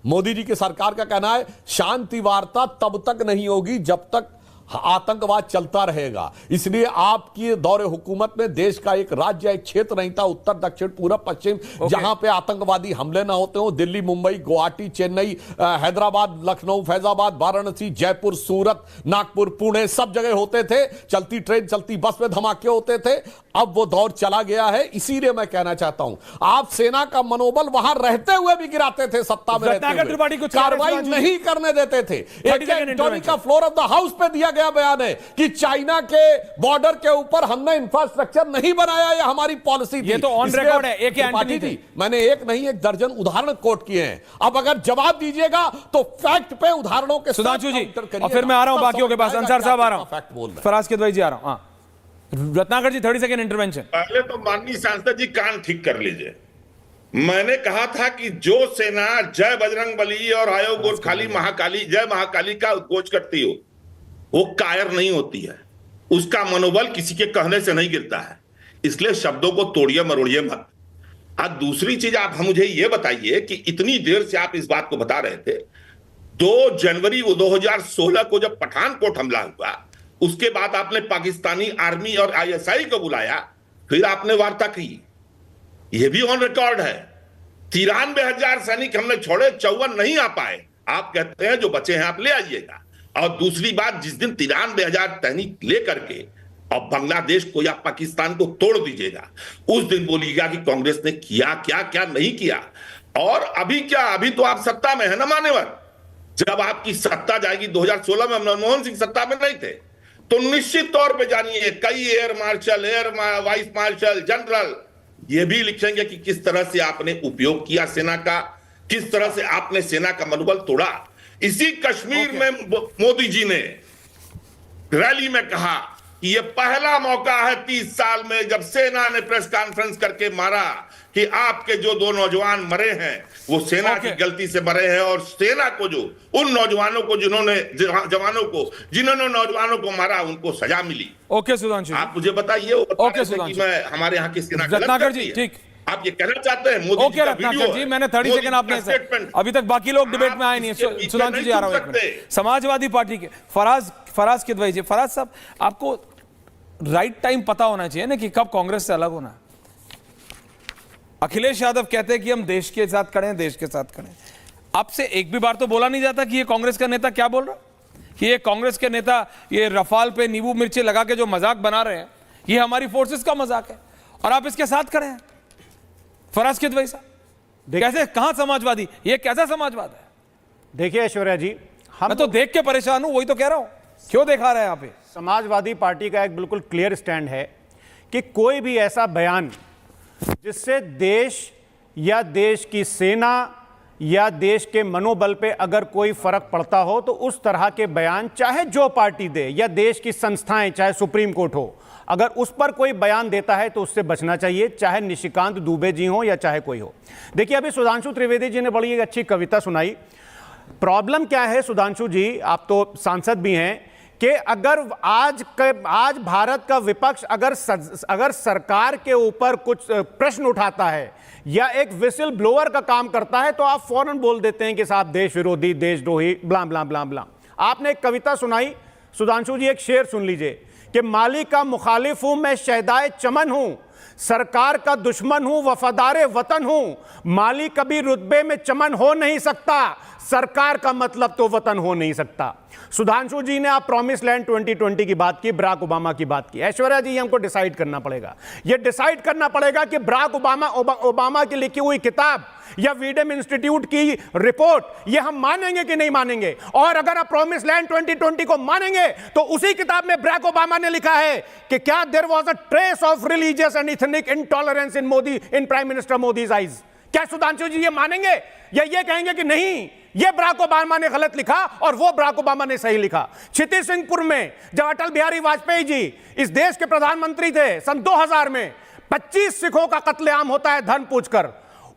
मोदी जी की सरकार का कहना है शांति वार्ता तब तक नहीं होगी जब तक आतंकवाद चलता रहेगा। इसलिए आपकी दौरे हुकूमत में देश का एक राज्य, एक क्षेत्र नहीं था, उत्तर दक्षिण पूरब पश्चिम, जहां पे आतंकवादी हमले ना होते हो। दिल्ली, मुंबई, गुवाहाटी, चेन्नई, हैदराबाद, लखनऊ, फैजाबाद, वाराणसी, जयपुर, सूरत, नागपुर, पुणे, सब जगह होते थे। चलती ट्रेन, चलती बस में धमाके होते थे। अब वो दौर चला गया है। इसीलिए मैं कहना चाहता हूं, आप सेना का मनोबल वहां रहते हुए भी गिराते थे, सत्ता में रहते हुए कार्रवाई नहीं करने देते थे। एंटोनी का फ्लोर ऑफ द हाउस पे दिया गया बयान है कि चाइना के बॉर्डर के ऊपर हमने इंफ्रास्ट्रक्चर नहीं बनाया, यह हमारी पॉलिसी थी। ये तो ऑन रिकॉर्ड है। एक एंटनी थी, मैंने एक नहीं एक दर्जन उदाहरण कोट किए हैं। अब अगर जवाब दीजिएगा तो फैक्ट पे उदाहरणों के साथ सुधांशु जी, और फिर मैं आ रहा हूं बाकियों के पास। अंसार साहब आ रहा हूं, फराज किदवई जी आ रहा हूं। रत्नाकर जी 30 सेकंड इंटरवेंशन। पहले तो माननीय सांसद जी कान ठीक कर लीजिए। मैंने कहा था कि जो सेना जय बजरंग बली और आयो गोरखाली महाकाली जय महाकाली का उद्घोष करती हो वो कायर नहीं होती है, उसका मनोबल किसी के कहने से नहीं गिरता है। इसलिए शब्दों को तोड़िए मरोड़िए मत। आज दूसरी चीज, आप मुझे यह बताइए कि इतनी देर से आप इस बात को बता रहे थे, 2 जनवरी 2016 को जब पठानकोट हमला हुआ उसके बाद आपने पाकिस्तानी आर्मी और आईएसआई को बुलाया, फिर आपने वार्ता की, यह भी ऑन रिकॉर्ड है। 93,000 सैनिक हमने छोड़े, 54 नहीं आ पाए। आप कहते हैं जो बचे हैं आप ले आइएगा। और दूसरी बात, जिस दिन 93,000 टन लेकर के और बांग्लादेश को या पाकिस्तान को तोड़ दीजिएगा, उस दिन बोलिएगा कि कांग्रेस ने किया क्या क्या नहीं किया। और अभी क्या, अभी तो आप सत्ता में है ना मान्यवर। जब आपकी सत्ता जाएगी, 2016 में मनमोहन सिंह सत्ता में नहीं थे, तो निश्चित तौर पे जानिए कई air marshal, vice marshal, general ये भी लिखेंगे कि किस तरह से आपने उपयोग किया सेना का, किस तरह से आपने सेना का मनोबल तोड़ा। इसी कश्मीर में मोदी जी ने रैली में कहा कि ये पहला मौका है 30 साल में जब सेना ने प्रेस कॉन्फ्रेंस करके मारा कि आपके जो 2 नौजवान मरे हैं वो सेना की गलती से मरे हैं, और सेना को जो उन नौजवानों को जिन्होंने नौजवानों को मारा उनको सजा मिली। ओके सुधांशु, आप मुझे बताइए। ओके सुधांशु, मैं हमारे यहाँ की सेना रत्नाकर जी, ठीक, आप ये कहना चाहते हैं मोदी ओके रत्नाकर जी, मैंने 30 सेकंड आपने अभी तक बाकी लोग डिबेट में आए नहीं है। सुधांशु जी आ रहा हूं। समाजवादी पार्टी के फराज किदवई जी, फराज साहब आपको राइट टाइम पता होना चाहिए ना कि कब कांग्रेस से अलग होना। अखिलेश यादव कहते हैं कि हम देश के साथ खड़े हैं, देश के साथ खड़े हैं। आपसे एक भी बार तो बोला नहीं जाता कि ये कांग्रेस का नेता क्या बोल रहा, कि ये कांग्रेस के नेता ये रफाल पे नींबू मिर्ची लगा के जो मजाक बना रहे हैं ये हमारी फोर्सेस का मजाक है और आप इसके साथ खड़े हैं। फराज किदवई साहब कैसे, कहां समाजवादी, ये कैसा समाजवाद है? देखिए ऐश्वर्या जी, मैं तो देख के परेशान हूं, वही तो कह रहा हूं, क्यों दिखा रहे हैं यहाँ पे? समाजवादी पार्टी का एक बिल्कुल क्लियर स्टैंड है कि कोई भी ऐसा बयान जिससे देश या देश की सेना या देश के मनोबल पे अगर कोई फर्क पड़ता हो तो उस तरह के बयान चाहे जो पार्टी दे या देश की संस्थाएं, चाहे सुप्रीम कोर्ट हो, अगर उस पर कोई बयान देता है तो उससे बचना चाहिए, चाहे निशिकांत दुबे जी हो या चाहे कोई हो। देखिए अभी सुधांशु त्रिवेदी जी ने बड़ी एक अच्छी कविता सुनाई। प्रॉब्लम क्या है सुधांशु जी, आप तो सांसद भी हैं, कि अगर आज भारत का विपक्ष अगर सरकार के ऊपर कुछ प्रश्न उठाता है या एक विसिल ब्लोअर का काम करता है तो आप फौरन बोल देते हैं कि साहब देश विरोधी, देशद्रोही, ब्ला ब्ला ब्ला ब्ला। आपने एक कविता सुनाई सुधांशु जी, एक शेर सुन लीजिए कि माली का मुखालिफ हूं मैं, शहदाए चमन हूं, सरकार का दुश्मन हूं, वफादारे वतन हूं, माली कभी रुतबे में चमन हो नहीं सकता, सरकार का मतलब तो वतन हो नहीं सकता। सुधांशु जी ने आप प्रॉमिस लैंड 2020 की बात की, बराक ओबामा की बात की। ऐश्वर्या जी, हमको डिसाइड करना पड़ेगा, ये डिसाइड करना पड़ेगा कि बराक ओबामा की लिखी हुई किताब या वीडम इंस्टीट्यूट की रिपोर्ट ये हम मानेंगे कि नहीं मानेंगे। और अगर आप प्रॉमिस लैंड 2020 को मानेंगे तो उसी किताब में बराक ओबामा ने लिखा है कि क्या there was a trace of religious and ethnic intolerance in prime minister Modi's eyes. क्या सुधांशु जी ये मानेंगे या ये कहेंगे कि नहीं ये बराक ओबामा ने गलत लिखा और वो बराक ओबामा ने सही लिखा? क्षिति सिंहपुर में जब अटल बिहारी वाजपेयी जी इस देश के प्रधानमंत्री थे सन 2000 में 25 सिखों का कत्लेआम होता है धन पूछकर।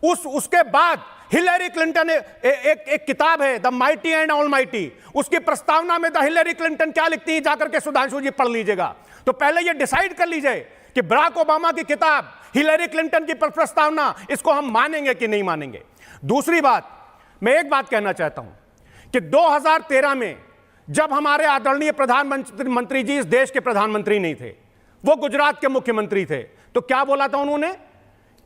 उसके बाद हिलरी क्लिंटन एक किताब है the mighty and all mighty, उसकी प्रस्तावना में द हिलरी क्लिंटन क्या लिखती है जाकर के सुधांशु जी पढ़ लीजिएगा। तो पहले ये डिसाइड कर लीजिए कि बराक ओबामा की किताब, हिलरी क्लिंटन की प्रस्तावना, इसको हम मानेंगे कि नहीं मानेंगे। दूसरी बात, मैं एक बात कहना चाहता हूं कि 2013 में जब हमारे आदरणीय प्रधानमंत्री जी इस देश के प्रधानमंत्री नहीं थे, वो गुजरात के मुख्यमंत्री थे, तो क्या बोला था उन्होंने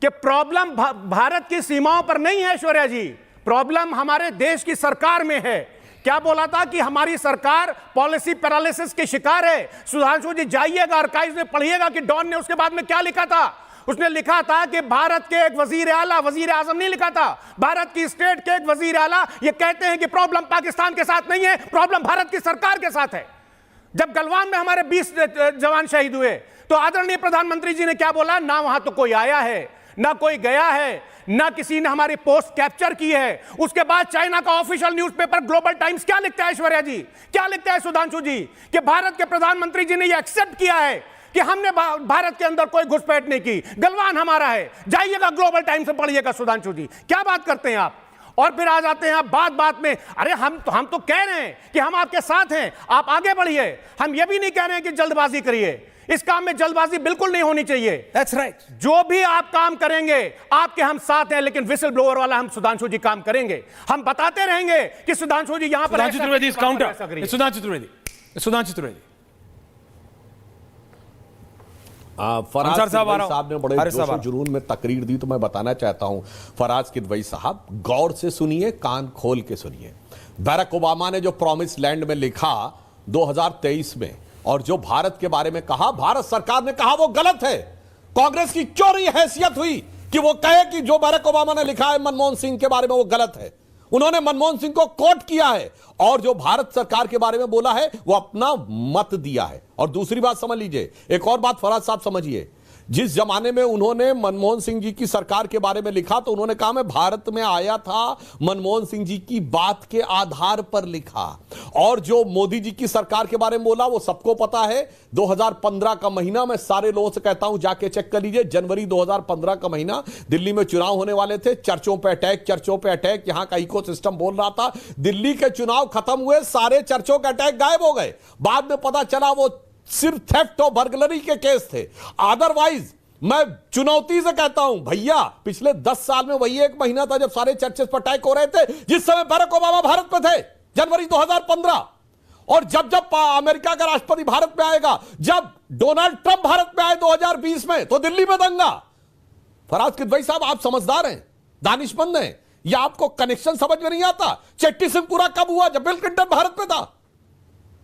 कि प्रॉब्लम भारत की सीमाओं पर नहीं है ऐश्वर्या जी, प्रॉब्लम हमारे देश की सरकार में है। क्या बोला था कि हमारी सरकार पॉलिसी पैरालिसिस की शिकार है। सुधांशु जी जाइएगा आर्काइव्स में पढ़िएगा कि डॉन ने उसके बाद में क्या लिखा था। उसने लिखा था कि भारत के एक वजीर आला, वजीर आजम नहीं लिखा था, भारत की स्टेट के एक वजीर आला ये कहते हैं कि प्रॉब्लम पाकिस्तान के साथ नहीं है, प्रॉब्लम भारत की सरकार के साथ है। जब गलवान में हमारे 20 जवान शहीद हुए तो आदरणीय प्रधानमंत्री जी ने क्या बोला, ना वहां तो कोई आया है, ना कोई गया है, ना किसी ने हमारी पोस्ट कैप्चर की है। उसके बाद चाइना का ऑफिशियल न्यूज़पेपर ग्लोबल टाइम्स क्या लिखता है ऐश्वर्या जी, क्या लिखता है सुधांशु जी, कि भारत के प्रधानमंत्री जी ने यह एक्सेप्ट किया है कि हमने भारत के अंदर कोई घुसपैठ नहीं की, गलवान हमारा है। जाइएगा ग्लोबल टाइम्स से पढ़िएगा सुधांशु जी, क्या बात करते हैं आप। और फिर आ जाते हैं आप बात में, अरे हम तो कह रहे हैं कि हम आपके साथ हैं, आप आगे बढ़िए। हम ये भी नहीं कह रहे हैं कि जल्दबाजी करिए, इस काम में जल्दबाजी बिल्कुल नहीं होनी चाहिए। That's right. जो भी आप काम करेंगे आपके हम साथ हैं, लेकिन विसिल ब्लोअर वाला हम सुधांशु जी काम करेंगे, हम बताते रहेंगे कि सुधांशु जी यहां पर सुधांशु त्रिवेदी इस काउंटर, सुधांशु त्रिवेदी फराज किदवई साहब ने बड़े जोशो जुनून में तकरीर दी, तो मैं बताना चाहता हूं फराज किदवई साहब गौर से सुनिए, कान खोल के सुनिए। बैरक ओबामा ने जो प्रॉमिस लैंड में लिखा 2023 में, और जो भारत के बारे में कहा, भारत सरकार ने कहा वो गलत है। कांग्रेस की चोरी हैसियत हुई कि वो कहे कि जो बैरक ओबामा ने लिखा है मनमोहन सिंह के बारे में वो गलत है। उन्होंने मनमोहन सिंह को कोट किया है और जो भारत सरकार के बारे में बोला है वो अपना मत दिया है। और दूसरी बात समझ लीजिए, एक और बात फराज साहब समझिए, जिस जमाने में उन्होंने मनमोहन सिंह जी की सरकार के बारे में लिखा तो उन्होंने कहा मैं भारत में आया था मनमोहन सिंह जी की बात के आधार पर लिखा। और जो मोदी जी की सरकार के बारे में बोला वो सबको पता है। 2015 का महीना, मैं सारे लोगों से कहता हूं जाके चेक कर लीजिए, जनवरी 2015 का महीना, दिल्ली में चुनाव होने वाले थे, चर्चों पे अटैक, चर्चों पे अटैक, यहां का इकोसिस्टम बोल रहा था। दिल्ली के चुनाव खत्म हुए, सारे चर्चों के अटैक गायब हो गए। बाद में पता चला वो सिर्फ थेफ्ट और बर्गलरी के केस थे। अदरवाइज मैं चुनौती से कहता हूं भैया, पिछले 10 साल में वही एक महीना था जब सारे चर्चेस पर अटैक हो रहे थे, जिस समय बैरक ओबामा भारत में थे, जनवरी 2015। और जब जब अमेरिका का राष्ट्रपति भारत में आएगा, जब डोनाल्ड ट्रंप भारत में आए 2020 में, तो दिल्ली में दंगा। फराज किदवई साहब, आप समझदार हैं, दानिशमंद हैं, या आपको कनेक्शन समझ में नहीं आता? चेट्टी सिंह पूरा कब हुआ? जब बिल क्लिंटन भारत में था।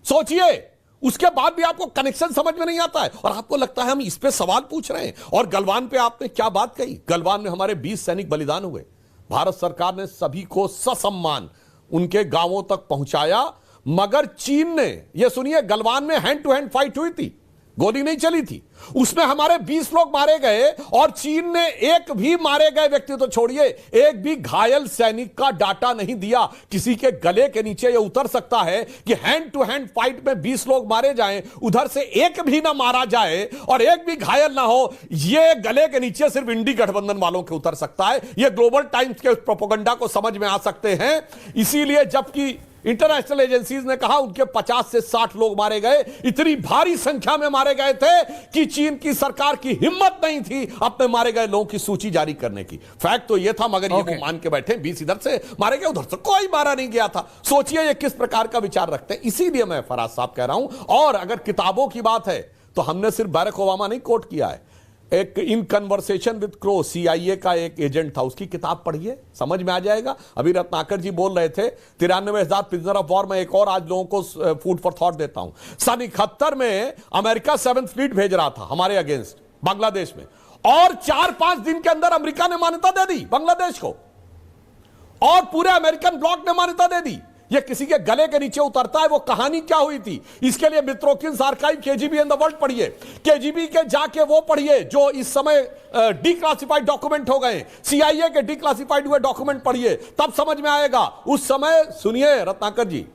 सोचिए, उसके बाद भी आपको कनेक्शन समझ में नहीं आता है और आपको लगता है हम इस पे सवाल पूछ रहे हैं। और गलवान पे आपने क्या बात कही? गलवान में हमारे 20 सैनिक बलिदान हुए। भारत सरकार ने सभी को ससम्मान उनके गांवों तक पहुंचाया, मगर चीन ने, यह सुनिए, गलवान में हैंड टू हैंड फाइट हुई थी, गोली नहीं चली थी, उसमें हमारे 20 लोग मारे गए और चीन ने एक भी मारे गए व्यक्ति तो छोड़िए, एक भी घायल सैनिक का डाटा नहीं दिया। किसी के गले के नीचे यह उतर सकता है कि हैंड टू हैंड फाइट में 20 लोग मारे जाएं, उधर से एक भी ना मारा जाए और एक भी घायल ना हो, यह गले के नीचे सिर्फ इंडी गठबंधन वालों के उतर सकता है। यह ग्लोबल टाइम्स के उस प्रोपेगेंडा को समझ में आ सकते हैं। इसीलिए जबकि इंटरनेशनल एजेंसीज ने कहा उनके 50 से 60 लोग मारे गए, इतनी भारी संख्या में मारे गए थे कि चीन की सरकार की हिम्मत नहीं थी अपने मारे गए लोगों की सूची जारी करने की। फैक्ट तो यह था, मगर ये वो मान के बैठे 20 इधर से मारे गए, उधर से कोई मारा नहीं गया था। सोचिए ये किस प्रकार का विचार रखते हैं। इसीलिए मैं फराज साहब कह रहा हूं। और अगर किताबों की बात है तो हमने सिर्फ बैरक ओबामा नहीं कोट किया है, एक in conversation with crow, CIA का एक एजेंट था, उसकी किताब पढ़िए, समझ में आ जाएगा। अभी रत्नाकर जी बोल रहे थे 93,000 प्रिजनर ऑफ वॉर में, एक और आज लोगों को फूड फॉर थॉट देता हूं। सन 71 में अमेरिका 7th फ्लीट भेज रहा था हमारे अगेंस्ट बांग्लादेश में, और 4-5 दिन के अंदर अमेरिका ने मान्यता दे दी बांग्लादेश को, और पूरे अमेरिकन ब्लॉक ने मान्यता दे दी। ये किसी के गले के नीचे उतरता है। वो कहानी क्या हुई थी, इसके लिए Mitrokhin's archive, KGB and the world पढ़िए, केजीबी के जाके वो पढ़िए जो इस समय डिक्लासिफाइड डॉक्यूमेंट हो गए, सीआईए के डिक्लासिफाइड हुए डॉक्यूमेंट पढ़िए, तब समझ में आएगा। उस समय सुनिए रत्नाकर जी,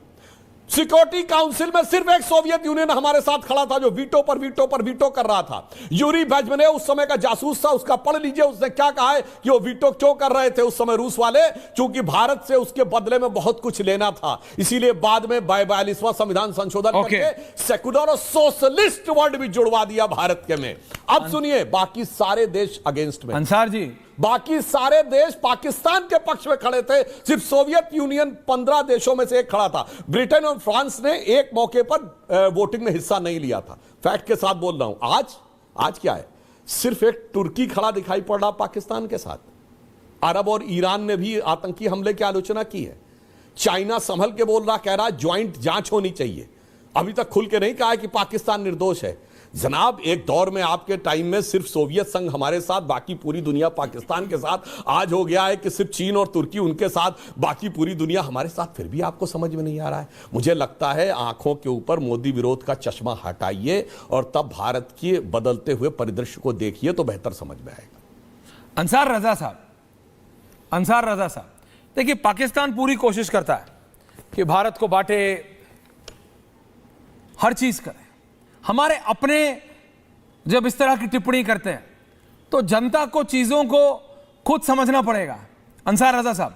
सिक्योरिटी काउंसिल में सिर्फ एक सोवियत यूनियन हमारे साथ खड़ा था जो वीटो पर वीटो पर वीटो कर रहा था। यूरी बेजमेनेव उस समय का जासूस था, उसका पढ़ लीजिए, उसने क्या कहा है कि वो वीटो क्यों कर रहे थे उस समय रूस वाले, क्योंकि भारत से उसके बदले में बहुत कुछ लेना था। इसीलिए बाद में 42वां संविधान संशोधन करके सेकुलर और सोशलिस्ट वर्ड भी जुड़वा दिया भारत के में। अब सुनिए, बाकी सारे देश अगेंस्ट में, अंसार जी, बाकी सारे देश पाकिस्तान के पक्ष में खड़े थे। सिर्फ सोवियत यूनियन 15 देशों में से एक खड़ा था। ब्रिटेन और फ्रांस ने एक मौके पर वोटिंग में हिस्सा नहीं लिया था। फैक्ट के साथ बोल रहा हूं। आज क्या है, सिर्फ एक तुर्की खड़ा दिखाई पड़ रहा पाकिस्तान के साथ। अरब और ईरान ने भी आतंकी हमले की आलोचना की है। चाइना संभल के बोल रहा, कह रहा ज्वाइंट जांच होनी चाहिए। अभी तक खुल के नहीं कहा है कि पाकिस्तान निर्दोष है। जनाब, एक दौर में आपके टाइम में सिर्फ सोवियत संघ हमारे साथ, बाकी पूरी दुनिया पाकिस्तान के साथ। आज हो गया है कि सिर्फ चीन और तुर्की उनके साथ, बाकी पूरी दुनिया हमारे साथ। फिर भी आपको समझ में नहीं आ रहा है। मुझे लगता है आंखों के ऊपर मोदी विरोध का चश्मा हटाइए और तब भारत के बदलते हुए परिदृश्य को देखिए तो बेहतर समझ में आएगा। अंसार रजा साहब, देखिए, पाकिस्तान पूरी कोशिश करता है कि भारत को बांटे, हर चीज करे। हमारे अपने जब इस तरह की टिप्पणी करते हैं तो जनता को चीजों को खुद समझना पड़ेगा। अंसार रजा साहब,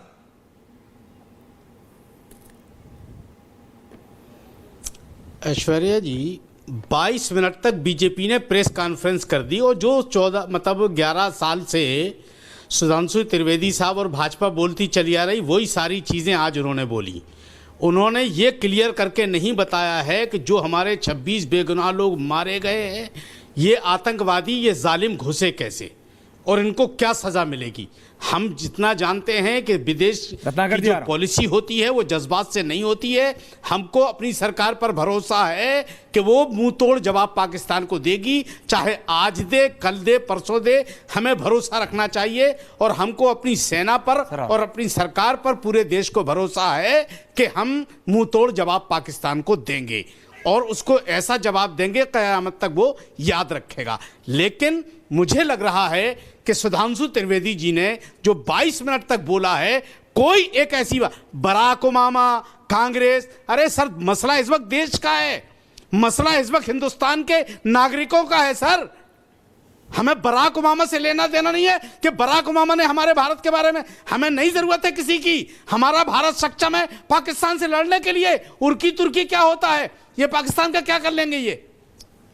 ऐश्वर्या जी, 22 मिनट तक बीजेपी ने प्रेस कॉन्फ्रेंस कर दी और जो 11 साल से सुधांशु त्रिवेदी साहब और भाजपा बोलती चली आ रही, वही सारी चीज़ें आज उन्होंने बोली। उन्होंने ये क्लियर करके नहीं बताया है कि जो हमारे 26 बेगुनाह लोग मारे गए हैं, ये आतंकवादी, ये जालिम घुसे कैसे। और इनको क्या सजा मिलेगी। हम जितना जानते हैं कि विदेश रत्नाकर की जी जो आ रहा हूं। पॉलिसी होती है वो जज्बात से नहीं होती है। हमको अपनी सरकार पर भरोसा है कि वो मुंह तोड़ जवाब पाकिस्तान को देगी, चाहे आज दे, कल दे, परसों दे। हमें भरोसा रखना चाहिए और हमको अपनी सेना पर और अपनी सरकार पर, पूरे देश को भरोसा है कि हम मुंह तोड़ जवाब पाकिस्तान को देंगे और उसको ऐसा जवाब देंगे क़यामत तक वो याद रखेगा। लेकिन मुझे लग रहा है कि सुधांशु त्रिवेदी जी ने जो 22 मिनट तक बोला है, कोई एक ऐसी बात, बराक ओबामा, कांग्रेस, अरे सर मसला इस वक्त देश का है, मसला इस वक्त हिंदुस्तान के नागरिकों का है सर। हमें बराक ओबामा से लेना देना नहीं है कि बराक ओबामा ने हमारे भारत के बारे में, हमें नहीं जरूरत है किसी की। हमारा भारत सक्षम है पाकिस्तान से लड़ने के लिए। उर्की तुर्की क्या होता है, ये पाकिस्तान का क्या कर लेंगे ये।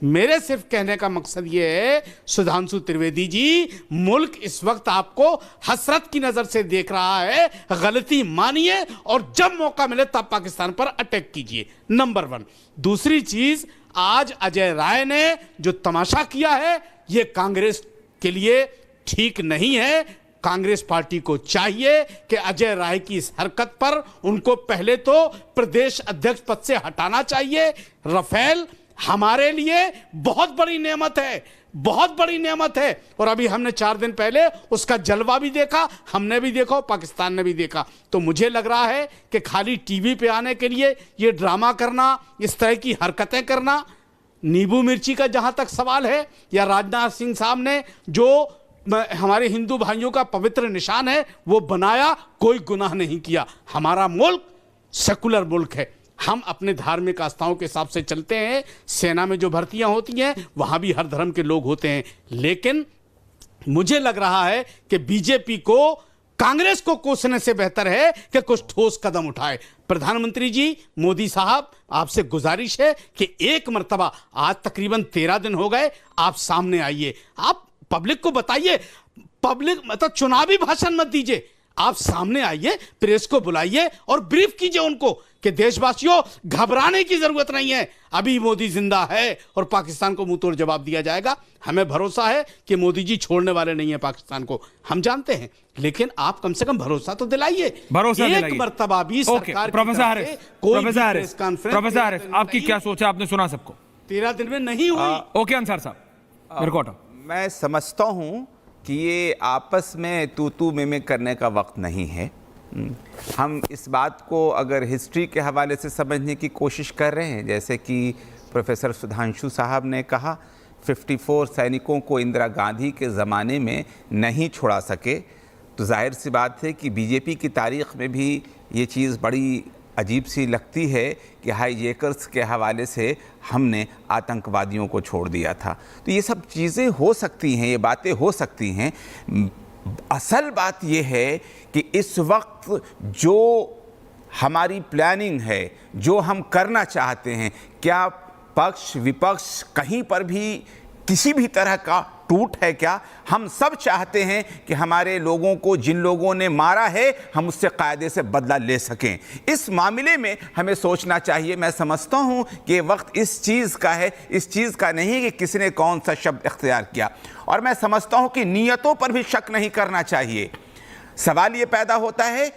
मेरे सिर्फ कहने का मकसद ये है सुधांशु त्रिवेदी जी, मुल्क इस वक्त आपको हसरत की नजर से देख रहा है। गलती मानिए और जब मौका मिले तब पाकिस्तान पर अटैक कीजिए, नंबर 1। दूसरी चीज, आज अजय राय ने जो तमाशा किया है ये कांग्रेस के लिए ठीक नहीं है। कांग्रेस पार्टी को चाहिए कि अजय राय की इस हरकत पर उनको पहले तो प्रदेश अध्यक्ष पद से हटाना चाहिए। राफेल हमारे लिए बहुत बड़ी नेमत है, बहुत बड़ी नेमत है, और अभी हमने 4 दिन पहले उसका जलवा भी देखा, हमने भी देखा, पाकिस्तान ने भी देखा। तो मुझे लग रहा है कि खाली टीवी पे आने के लिए ये ड्रामा करना, इस तरह की हरकतें करना, नींबू मिर्ची का जहां तक सवाल है, या राजनाथ सिंह साहब ने जो हमारे हिंदू भाइयों का पवित्र निशान है वो बनाया, कोई गुनाह नहीं किया। हमारा मुल्क सेकुलर मुल्क है, हम अपने धार्मिक आस्थाओं के हिसाब से चलते हैं। सेना में जो भर्तियां होती हैं वहां भी हर धर्म के लोग होते हैं। लेकिन मुझे लग रहा है कि बीजेपी को कांग्रेस को कोसने से बेहतर है कि कुछ ठोस कदम उठाए। प्रधानमंत्री जी, मोदी साहब, आपसे गुजारिश है कि एक मर्तबा, आज तकरीबन 13 दिन हो गए, आप सामने आइए, आप पब्लिक को बताइए, पब्लिक मतलब चुनावी भाषण मत दीजिए, आप सामने आइए, प्रेस को बुलाइए और ब्रीफ कीजिए उनको कि देशवासियों घबराने की जरूरत नहीं है, अभी मोदी जिंदा है और पाकिस्तान को मुंह तोड़ जवाब दिया जाएगा। हमें भरोसा है कि मोदी जी छोड़ने वाले नहीं है पाकिस्तान को, हम जानते हैं, लेकिन आप कम से कम भरोसा तो दिलाइए। एक मर्तबा भी सरकार प्रोफेसर हारिस, आपकी क्या सोच है? आपने सुना सबको, 13 दिन में नहीं हुई। ओके अंसार साहब, मेरे को मैं समझता हूं कि ये आपस में तू में करने का वक्त नहीं है। हम इस बात को अगर हिस्ट्री के हवाले से समझने की कोशिश कर रहे हैं, जैसे कि प्रोफेसर सुधांशु साहब ने कहा, 54 सैनिकों को इंदिरा गांधी के ज़माने में नहीं छुड़ा सके, तो जाहिर सी बात है कि बीजेपी की तारीख़ में भी ये चीज़ बड़ी अजीब सी लगती है कि हाईजैकर्स के हवाले से हमने आतंकवादियों को छोड़ दिया था। तो ये सब चीज़ें हो सकती हैं, ये बातें हो सकती हैं। असल बात ये है कि इस वक्त जो हमारी प्लानिंग है, जो हम करना चाहते हैं, क्या पक्ष विपक्ष कहीं पर भी किसी भी तरह का टूट है क्या? हम सब चाहते हैं कि हमारे लोगों को, जिन लोगों ने मारा है, हम उससे कायदे से बदला ले सकें। इस मामले में हमें सोचना चाहिए। मैं समझता हूं कि ये वक्त इस चीज़ का है, इस चीज़ का नहीं कि किसने कौन सा शब्द इख्तियार किया। और मैं समझता हूं कि नीयतों पर भी शक नहीं करना चाहिए। सवाल ये पैदा होता है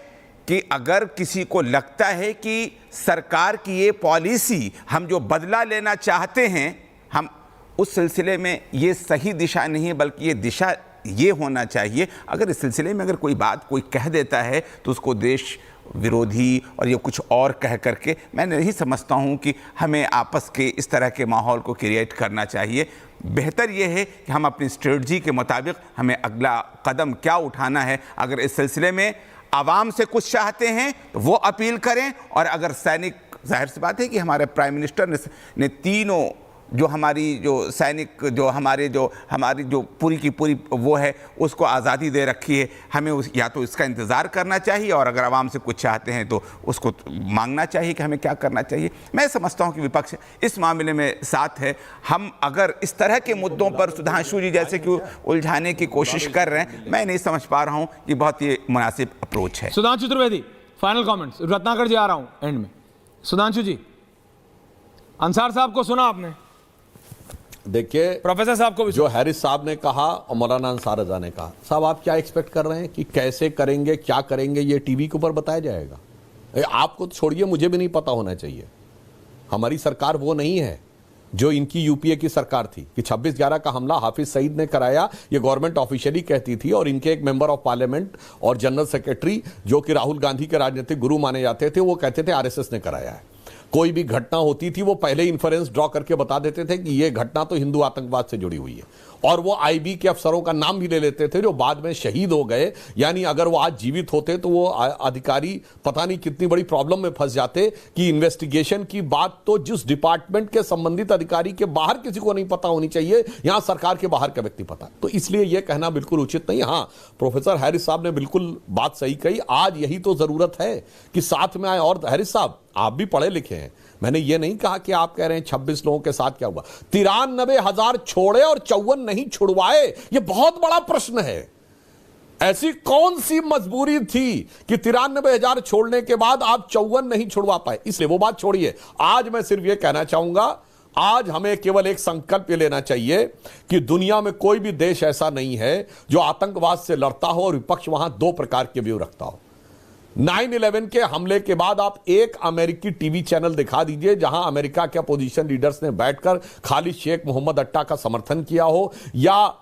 कि अगर किसी को लगता है कि सरकार की ये पॉलिसी, हम जो बदला लेना चाहते हैं, हम उस सिलसिले में ये सही दिशा नहीं है, बल्कि ये दिशा ये होना चाहिए। अगर इस सिलसिले में अगर कोई बात कोई कह देता है तो उसको देश विरोधी और ये कुछ और कह करके, मैं नहीं समझता हूँ कि हमें आपस के इस तरह के माहौल को क्रिएट करना चाहिए। बेहतर ये है कि हम अपनी स्ट्रेटजी के मुताबिक हमें अगला कदम क्या उठाना है। अगर इस सिलसिले में आवाम से कुछ चाहते हैं तो वो अपील करें, और अगर सैनिक, जाहिर सी बात है कि हमारे प्राइम मिनिस्टर ने तीनों जो हमारी जो सैनिक, जो हमारी जो पूरी की पूरी वो है, उसको आज़ादी दे रखी है, हमें या तो इसका इंतज़ार करना चाहिए, और अगर आवाम से कुछ चाहते हैं तो उसको मांगना चाहिए कि हमें क्या करना चाहिए। मैं समझता हूं कि विपक्ष इस मामले में साथ है। हम अगर इस तरह के मुद्दों पर सुधांशु जी जैसे कि उलझाने की कोशिश कर रहे हैं, मैं नहीं समझ पा रहा हूँ कि बहुत ही मुनासिब अप्रोच है। Sudhanshu Trivedi, final comments. रत्नाकर जी आ रहा हूँ एंड में। सुधांशु जी, अंसार साहब को सुना आपने? देखिए प्रोफेसर साहब को भी जो हैरिस साहब ने कहा और मौलाना अंसार रजा ने कहा, साहब आप क्या एक्सपेक्ट कर रहे हैं कि कैसे करेंगे, क्या करेंगे, ये टीवी के ऊपर बताया जाएगा? आपको तो छोड़िए, मुझे भी नहीं पता होना चाहिए। हमारी सरकार वो नहीं है जो इनकी यूपीए की सरकार थी कि 26/11 का हमला हाफिज सईद ने कराया, ये गवर्नमेंट ऑफिशियली कहती थी, और इनके एक मेंबर ऑफ पार्लियामेंट और जनरल सेक्रेटरी जो कि राहुल गांधी के राजनीतिक गुरु माने जाते थे, वो कहते थे आरएसएस ने कराया है। कोई भी घटना होती थी वो पहले इन्फ्रेंस ड्रॉ करके बता देते थे कि ये घटना तो हिंदू आतंकवाद से जुड़ी हुई है, और वो आईबी के अफसरों का नाम भी ले लेते थे जो बाद में शहीद हो गए। यानी अगर वो आज जीवित होते तो वो अधिकारी पता नहीं कितनी बड़ी प्रॉब्लम में फंस जाते कि इन्वेस्टिगेशन की बात तो जिस डिपार्टमेंट के संबंधित अधिकारी के बाहर किसी को नहीं पता होनी चाहिए, यहां सरकार के बाहर का व्यक्ति पता। तो इसलिए यह कहना बिल्कुल उचित नहीं। हाँ, प्रोफेसर हैरिस साहब ने बिल्कुल बात सही कही, आज यही तो जरूरत है कि साथ में आए। और हैरिस साहब, आप भी पढ़े लिखे हैं, मैंने ये नहीं कहा कि आप कह रहे हैं 26 लोगों के साथ क्या हुआ। 93,000 छोड़े और 54 नहीं छुड़वाए, ये बहुत बड़ा प्रश्न है। ऐसी कौन सी मजबूरी थी कि 93,000 छोड़ने के बाद आप 54 नहीं छुड़वा पाए? इसलिए वो बात छोड़िए, आज मैं सिर्फ ये कहना चाहूंगा, आज हमें केवल एक संकल्प लेना चाहिए कि दुनिया में कोई भी देश ऐसा नहीं है जो आतंकवाद से लड़ता हो और विपक्ष वहां दो प्रकार के व्यू रखता हो। 9/11 के हमले के बाद आप एक अमेरिकी टीवी चैनल दिखा दीजिए जहां अमेरिका के अपोजिशन लीडर्स ने बैठकर खालिद शेख मोहम्मद अट्टा का समर्थन किया हो, या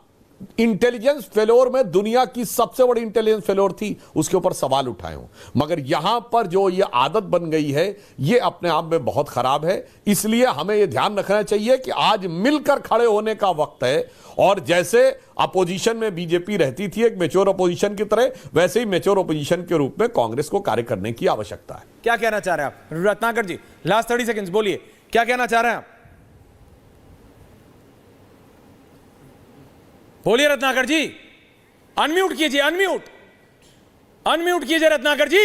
इंटेलिजेंस फेलोर में दुनिया की सबसे बड़ी इंटेलिजेंस फेलोर थी, उसके ऊपर सवाल उठाए हो। मगर यहां पर जो ये आदत बन गई है, ये अपने आप में बहुत खराब है। इसलिए हमें ये ध्यान रखना चाहिए कि आज मिलकर खड़े होने का वक्त है, और जैसे अपोजिशन में बीजेपी रहती थी एक मेच्योर अपोजिशन की तरह, वैसे ही मेच्योर अपोजिशन के रूप में कांग्रेस को कार्य करने की आवश्यकता है। क्या कहना चाह रहे हैं आप रत्नाकर जी? लास्ट 30 सेकंड्स, बोलिए क्या कहना चाह रहे हैं आप? बोलिए रत्नाकर जी, अनम्यूट कीजिए, अनम्यूट कीजिए रत्नाकर जी।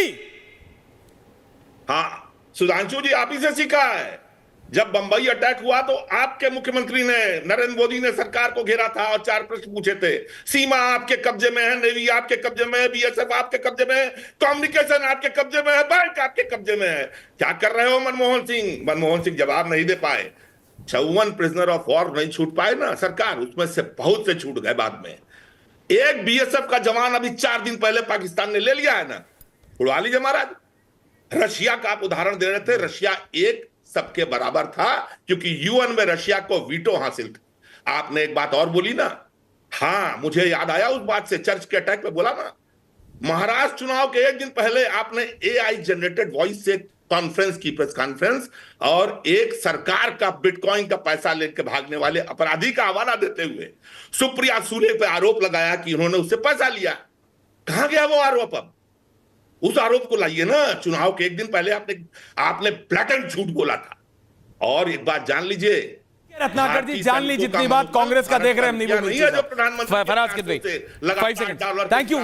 हाँ सुधांशु जी, आप ही से सीखा है। जब बंबई अटैक हुआ तो आपके मुख्यमंत्री ने, नरेंद्र मोदी ने सरकार को घेरा था और 4 प्रश्न पूछे थे। सीमा आपके कब्जे में है, नेवी आपके कब्जे में है, बीएसएफ आपके कब्जे में है, कम्युनिकेशन आपके कब्जे में है, बैंक आपके कब्जे में है। क्या कर रहे हो मनमोहन सिंह? मनमोहन सिंह जवाब नहीं दे पाए। 54 प्रिजनर ऑफ वॉर नहीं छूट पाए ना सरकार, उसमें से बहुत से छूट गए बाद में। एक बीएसएफ का जवान अभी 4 दिन पहले पाकिस्तान ने ले लिया है ना, उड़वा लीजिए महाराज। रशिया का आप उदाहरण दे रहे थे, रशिया एक सबके बराबर था क्योंकि यूएन में रशिया को वीटो हासिल था। आपने एक बात और बोली ना, हाँ मुझे याद आया उस बात से, चर्च के अटैक में बोला ना, महाराष्ट्र चुनाव के 1 दिन पहले आपने एआई जनरेटेड वॉइस से कॉन्फ्रेंस की, प्रेस कॉन्फ्रेंस, और एक सरकार का बिटकॉइन का पैसा लेकर भागने वाले अपराधी का हवाला देते हुए सुप्रिया सूले पे आरोप लगाया कि उन्होंने उससे पैसा लिया। कहां गया वो आरोप? अब उस आरोप को लाइए ना। चुनाव के 1 दिन पहले आपने ब्लैक एंड झूठ बोला था। और एक बात जान लीजिए रत्नाकर जी, जान ली जितनी बात कांग्रेस का देख रहे हैं, नहीं है जो प्रधानमंत्री Faraz Kidwai, 5 second, thank you,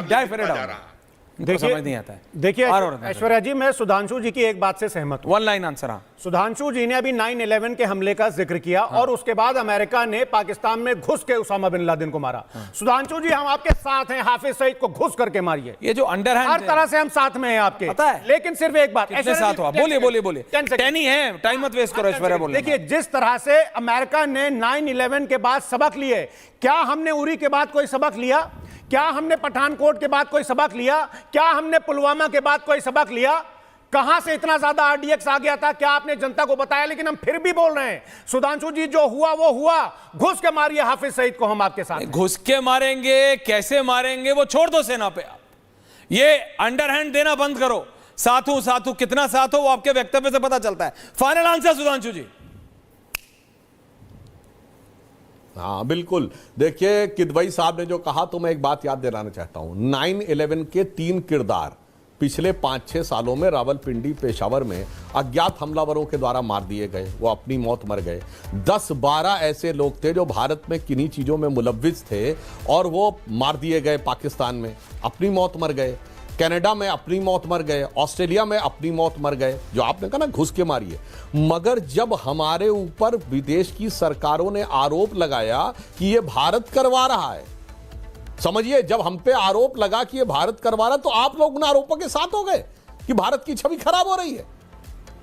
समझ नहीं आता है। देखिए ऐश्वर्या जी, मैं सुधांशु जी की एक बात से सहमत हूं। 1 लाइन आंसर। हाँ, सुधांशु जी ने अभी 9/11 के हमले का जिक्र किया, और उसके बाद अमेरिका ने पाकिस्तान में घुस के उसामा बिन लादेन को मारा। सुधांशु जी, हम आपके साथ हैं, हाफिज सईद को घुस करके मारिए। ये जो अंडरहैंड, हर तरह से हम साथ में हैं आपके, पता है। लेकिन सिर्फ एक बात, कितने साथ हो आप? बोलिए 10 ही है, टाइम मत वेस्ट करो ऐश्वर्या, बोलिए। देखिए, जिस तरह से अमेरिका ने 9/11 के बाद सबक लिए, क्या हमने उरी के बाद कोई सबक लिया? क्या हमने पठानकोट के बाद कोई सबक लिया? क्या हमने पुलवामा के बाद कोई सबक लिया? कहां से इतना ज्यादा आरडीएक्स आ गया था? क्या आपने जनता को बताया? लेकिन हम फिर भी बोल रहे हैं, सुधांशु जी, जो हुआ वो हुआ। घुस के मारिए हाफिज सईद को, हम आपके साथ। घुस के मारेंगे, कैसे मारेंगे वो छोड़ दो सेना पे। आप ये अंडरहैंड देना बंद करो। साथू कितना साथ हो वो आपके वक्तव्य से पता चलता है। फाइनल आंसर सुधांशु जी। हाँ बिल्कुल, देखिए किदवई साहब ने जो कहा, तो मैं एक बात याद दिलाना चाहता हूं। 9/11 के 3 किरदार पिछले 5-6 सालों में रावलपिंडी, पेशावर में अज्ञात हमलावरों के द्वारा मार दिए गए, वो अपनी मौत मर गए। 10-12 ऐसे लोग थे जो भारत में किन्हीं चीजों में मुलव्विस थे और वो मार दिए गए। पाकिस्तान में अपनी मौत मर गए, कनाडा में अपनी मौत मर गए, ऑस्ट्रेलिया में अपनी मौत मर गए, जो आपने कहा ना घुस के मारिए। मगर जब हमारे ऊपर विदेश की सरकारों ने आरोप लगाया कि ये भारत करवा रहा है, समझिए, जब हम पे आरोप लगा कि ये भारत करवा रहा है, तो आप लोग उन आरोपों के साथ हो गए कि भारत की छवि खराब हो रही है।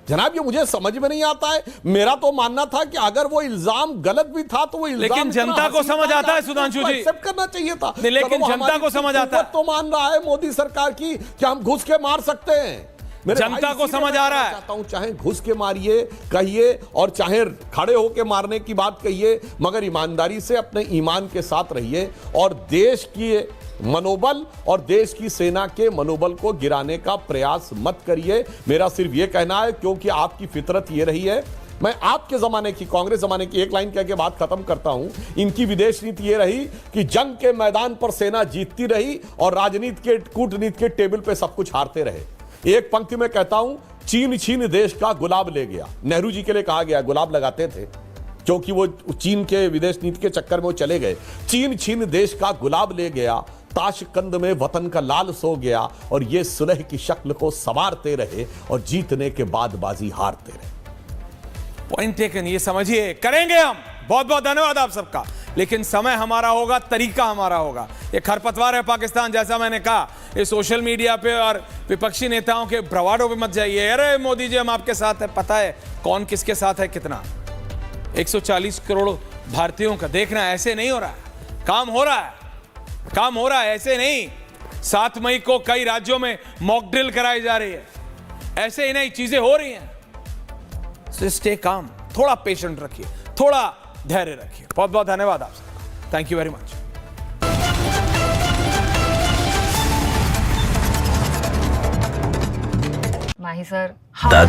जनाब ये मुझे समझ में नहीं आता है। मेरा तो मानना था कि अगर वो इल्जाम गलत भी था तो वो इल्जाम लेकिन जनता को समझ आता है सुधांशु जी, एक्सेप्ट करना चाहिए था। नहीं, लेकिन चलो, जनता को समझ आता है तो मान रहा है मोदी सरकार की कि हम घुस के मार सकते हैं। मेरे जनता भाई, को इसीलिए समझ मैं आ रहा कहना है। चाहता हूं, चाहे घुस के मारिए कहिए और चाहे खड़े होके मारने की बात कहिए, मगर ईमानदारी से अपने ईमान के साथ रहिए और देश की मनोबल और देश की सेना के मनोबल को गिराने का प्रयास मत करिए। मेरा सिर्फ यह कहना है, क्योंकि आपकी फितरत ये रही है। मैं आपके जमाने की, कांग्रेस जमाने की एक लाइन कह के बात खत्म करता हूं। इनकी विदेश नीति ये रही कि जंग के मैदान पर सेना जीतती रही और राजनीति के, कूटनीति के टेबल पे सब कुछ हारते रहे। एक पंक्ति में कहता हूं, चीन छीन देश का गुलाब ले गया। नेहरू जी के लिए कहा गया, गुलाब लगाते थे क्योंकि वो चीन के विदेश नीति के चक्कर में वो चले गए। चीन छीन देश का गुलाब ले गया, ताशकंद में वतन का लाल सो गया और ये सुलह की शक्ल को संवारते रहे और जीतने के बाद बाजी हारते रहे। पॉइंट टेकन, ये समझिए, करेंगे हम। बहुत बहुत धन्यवाद आप सबका। लेकिन समय हमारा होगा, तरीका हमारा होगा। ये खरपतवार है पाकिस्तान, जैसा मैंने कहा। ये सोशल मीडिया पे और विपक्षी नेताओं के ब्रवाडो पे मत जाइए। अरे मोदी जी हम आपके साथ है, पता है कौन किसके साथ है, कितना। 140 करोड़ भारतीयों का देखना, ऐसे नहीं हो रहा है। काम हो रहा है, काम हो रहा है, ऐसे नहीं। 7 मई को कई राज्यों में मॉक ड्रिल कराई जा रही है, ऐसे ही नहीं, चीजें हो रही हैं। सो स्टे काम, थोड़ा पेशेंट रखिए, थोड़ा धैर्य रखिए। बहुत बहुत धन्यवाद आप सबका। Thank you very much. Mahi sir, दादी